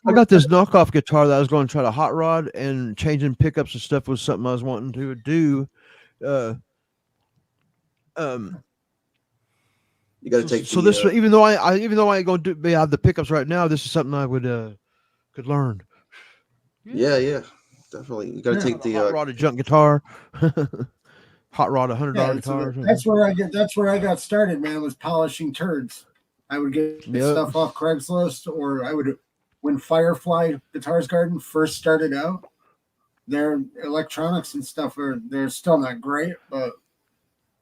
I got this knockoff guitar that I was going to try to hot rod, and changing pickups and stuff was something I was wanting to do. You got to take. So this, even though I ain't going to have the pickups right now, this is something I would could learn. Yeah, definitely. You got to take the hot rod a junk guitar. Hot rod $100 guitar. That's where I got started, man. Was polishing turds. I would get stuff off Craigslist, or I would when Firefly Guitars Garden first started out. Their electronics and stuff they're still not great, but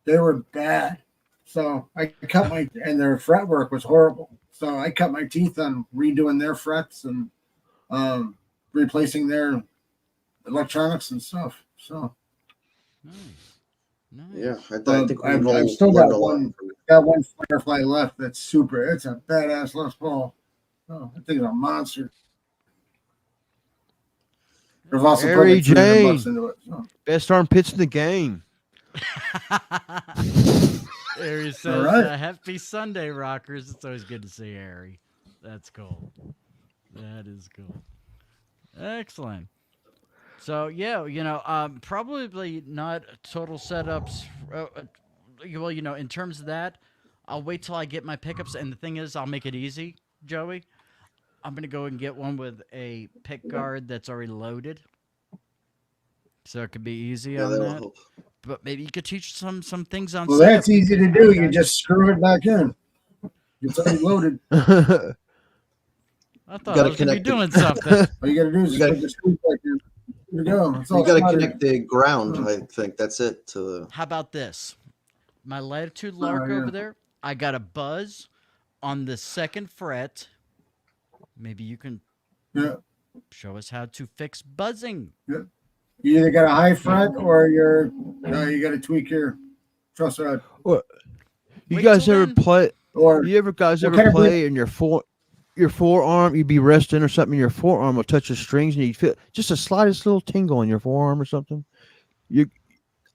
they were bad. So I cut and their fretwork was horrible. So I cut my teeth on redoing their frets and replacing their electronics and stuff. So nice. Yeah, I think I've still got got one Firefly left. That's super. It's a badass Les Paul. Oh, that thing's a monster. There's also Harry put like $300 Jane. into it. So. Best armpits in the game. Harry says, right. happy Sunday, rockers. It's always good to see Harry. That's cool. That is cool. Excellent. So, yeah, probably not total setups. Well, in terms of that, I'll wait till I get my pickups. And the thing is, I'll make it easy, Joey. I'm going to go and get one with a pick guard that's already loaded. So it could be easy on that. Help. But maybe you could teach some things on. Well, that's easy to do. You just screw it back in. It's already loaded. I thought I was going to be doing something. All you got to do is just put the screw back in. There you go. You got to connect the ground. I think that's it. How about this? My latitude lark over there. I got a buzz on the 2nd fret. Maybe you can show us how to fix buzzing. Yeah. You either got a high fret or you got to tweak your truss rod. What? You guys ever play? Or you ever play in your forearm? You'd be resting or something. Your forearm will touch the strings, and you feel just the slightest little tingle in your forearm or something.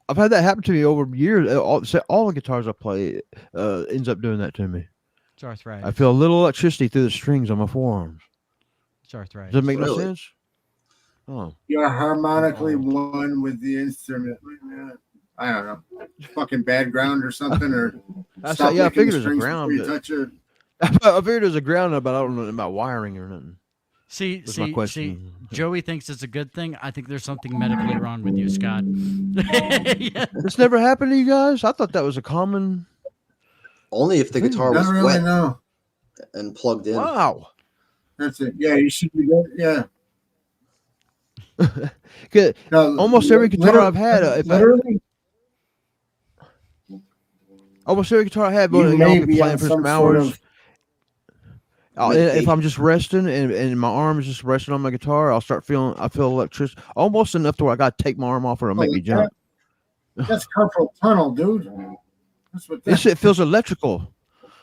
I've had that happen to me over years. All the guitars I play ends up doing that to me. It's arthritis. I feel a little electricity through the strings on my forearms. It's arthritis. Does that make no sense? Oh, you're harmonically one with the instrument. I don't know, fucking bad ground or something, or I figured it was a ground. You touch it. I figured it was a ground, but I don't know about wiring or nothing. See, Joey thinks it's a good thing. I think there's something medically wrong with you, Scott. Yeah. This never happened to you guys? I thought that was a common. Only if the guitar was really wet and plugged in. Wow. That's it. Yeah, you should be good. Yeah. Good. Almost every guitar I've had, almost every guitar I have, I'll be playing for some hours. If I'm just resting and my arm is just resting on my guitar, I feel electricity almost enough to where I got to take my arm off or it'll make me jump. That's carpal tunnel, dude. That's what this shit feels electrical.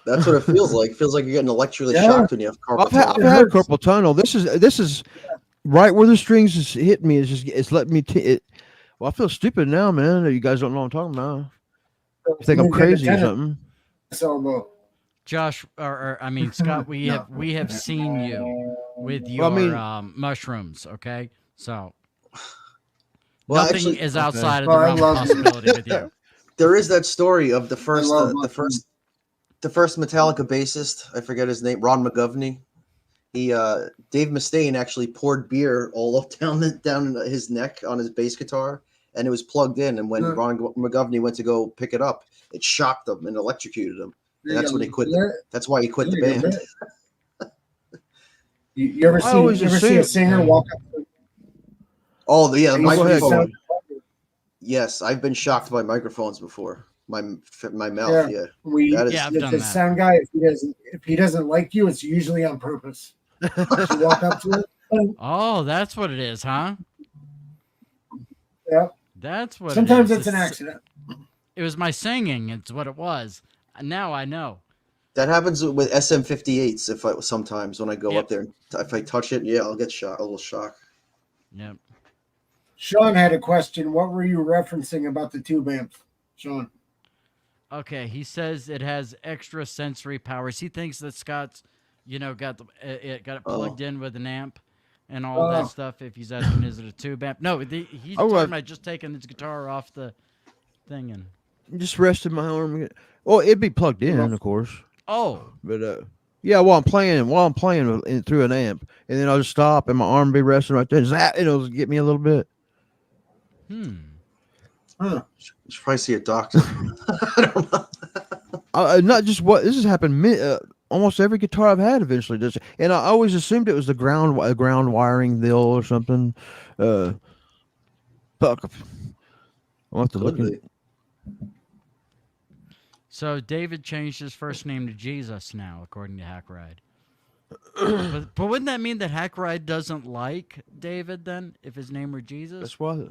That's what it feels like. It feels like you're getting electrically shocked when you have carpal tunnel. I've had carpal tunnel. This is right where the strings is hitting me. It's letting me. Well, I feel stupid now, man. You guys don't know what I'm talking about. You think I'm crazy or something? Josh, Scott, we have seen you with your mushrooms. Okay, so nothing is outside of the realm of possibility with you. There is that story of the first Metallica bassist. I forget his name. Ron McGovney. Dave Mustaine actually poured beer all up down his neck on his bass guitar, and it was plugged in. And when Ron McGovney went to go pick it up, it shocked him and electrocuted him. And that's when he quit. That's why he quit the band. You ever see a singer walk up? Oh, yeah, the microphone. Yes, I've been shocked by microphones before. My mouth, yeah. The sound guy, if he doesn't like you, it's usually on purpose. You walk up to it. Oh, that's what it is, huh? Yeah. That's what. Sometimes it's an accident. It was my singing. It's what it was. Now I know. That happens with SM58s. Sometimes when I go up there, if I touch it, I'll get a little shock. Yep. Sean had a question. What were you referencing about the tube amps, Sean? Okay, he says it has extra sensory powers. He thinks that Scott's, got it plugged in with an amp and all that stuff. If he's asking, is it a tube amp? No, he's talking about just taking his guitar off the thing and just resting my arm. Well, it'd be plugged in, of course. Oh, but while I'm playing through an amp, and then I'll just stop and my arm be resting right there. It'll get me a little bit. You should probably see a doctor. I don't know. Not just this has happened. Almost every guitar I've had eventually does, and I always assumed it was the ground wiring deal or something. Fuck. I'll have to look at it. So David changed his first name to Jesus now, according to Hackride. but wouldn't that mean that Hackride doesn't like David then, if his name were Jesus? That's why.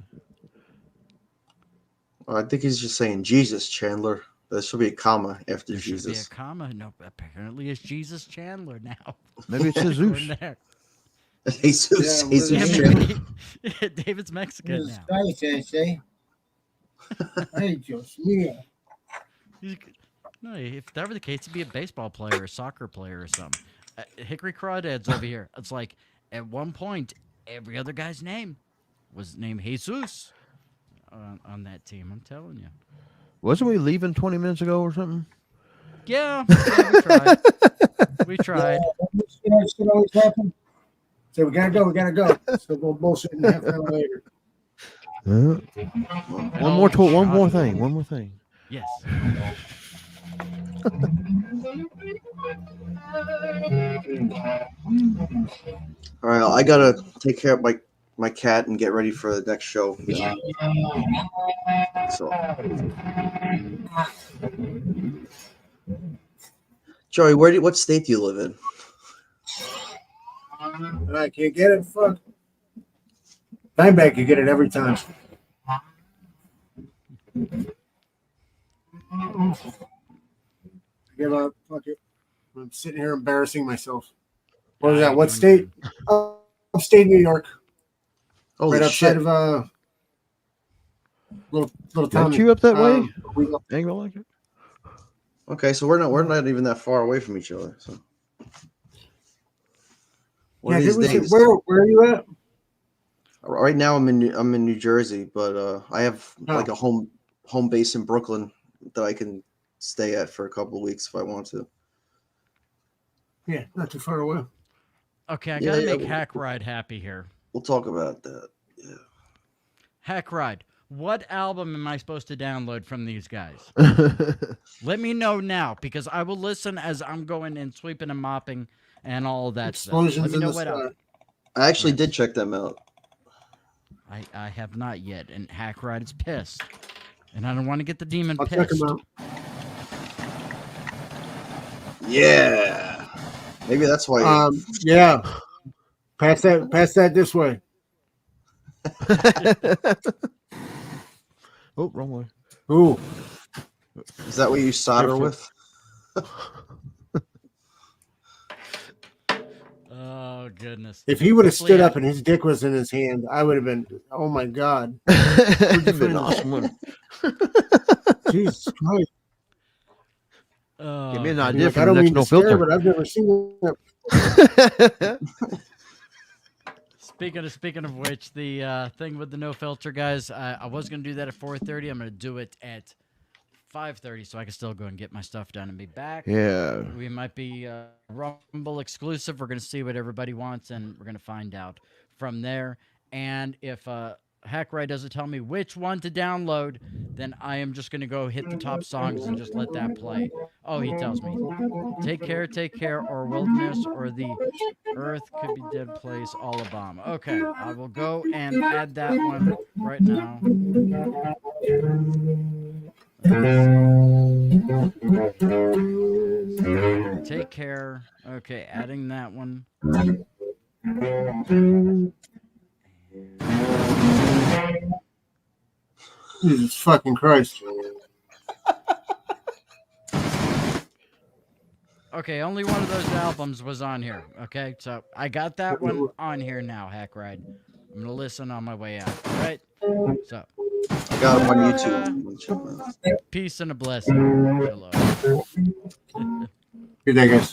I think he's just saying Jesus, Chandler. There should be a comma after There should be a Jesus. comma. No, apparently it's Jesus Chandler now. Maybe it's Jesus. According to Jesus, Yeah, Jesus Yeah, Chandler. maybe David's Mexican Jesus now. Christ, I say. Hey, Dios mío. No, if that were the case, he'd be a baseball player, or a soccer player, or something. Hickory Crawdads over here. It's like at one point, every other guy's name was named Jesus on that team. I'm telling you. Wasn't we leaving 20 minutes ago or something? Yeah, we tried. We tried. You know, shit always happen. So we gotta go. We gotta go. So we'll bullshit and half an hour later. One more thing. One more thing. Yes. All right, I gotta take care of my cat and get ready for the next show. So, Joey, what state do you live in? And I can't get it. Fuck. Dimebag can get it every time. Give up. Fuck it. I'm sitting here embarrassing myself. What was that? What state? Upstate New York. Holy Right shit! outside of little town. Got you up that way? We go. Alvalanker? Okay, so we're not even that far away from each other. So, one Yeah, of these did we say- days. where are you at? Right now, I'm in New Jersey, but I have Oh. like a home base in Brooklyn that I can stay at for a couple of weeks if I want to. Yeah, not too far away. Okay, I Yeah, gotta yeah, make Hack Ride happy here. We'll talk about that. Yeah. Hack Ride. What album am I supposed to download from these guys? Let me know now, because I will listen as I'm going and sweeping and mopping and all of that Explosions stuff. Let me in know the what sky. album. I actually Yes. did check them out. I have not yet, and Hack Ride is pissed. And I don't want to get the demon I'll check pissed. them out. Yeah. Maybe that's why. Yeah. Pass that this way. Oh, wrong way. Ooh. Is that what you solder with? Oh, goodness. If he would have Hopefully stood I- up and his dick was in his hand, I would have been, oh my God. It'd been an awesome one. Jesus Christ. Oh, Give me an goodness. idea Like, for I the don't next mean no to scare, filter. but I've never seen that. Speaking of which, the thing with the no filter, guys, I was gonna do that at 4:30. I'm gonna do it at 5:30, so I can still go and get my stuff done and be back. Yeah. We might be Rumble exclusive. We're gonna see what everybody wants, and we're gonna find out from there. And if Hackride doesn't tell me which one to download, then I am just gonna go hit the top songs and just let that play. Oh, he tells me, take care, or wilderness, or the earth could be dead place, Alabama. Okay, I will go and add that one right now. Take care. Okay, adding that one. Jesus fucking Christ. Okay, only one of those albums was on here. Okay, so I got that one on here now, Hack Ride. I'm gonna listen on my way out. All right. So, I got them on YouTube. peace and a blessing. Hello. Good day, guys.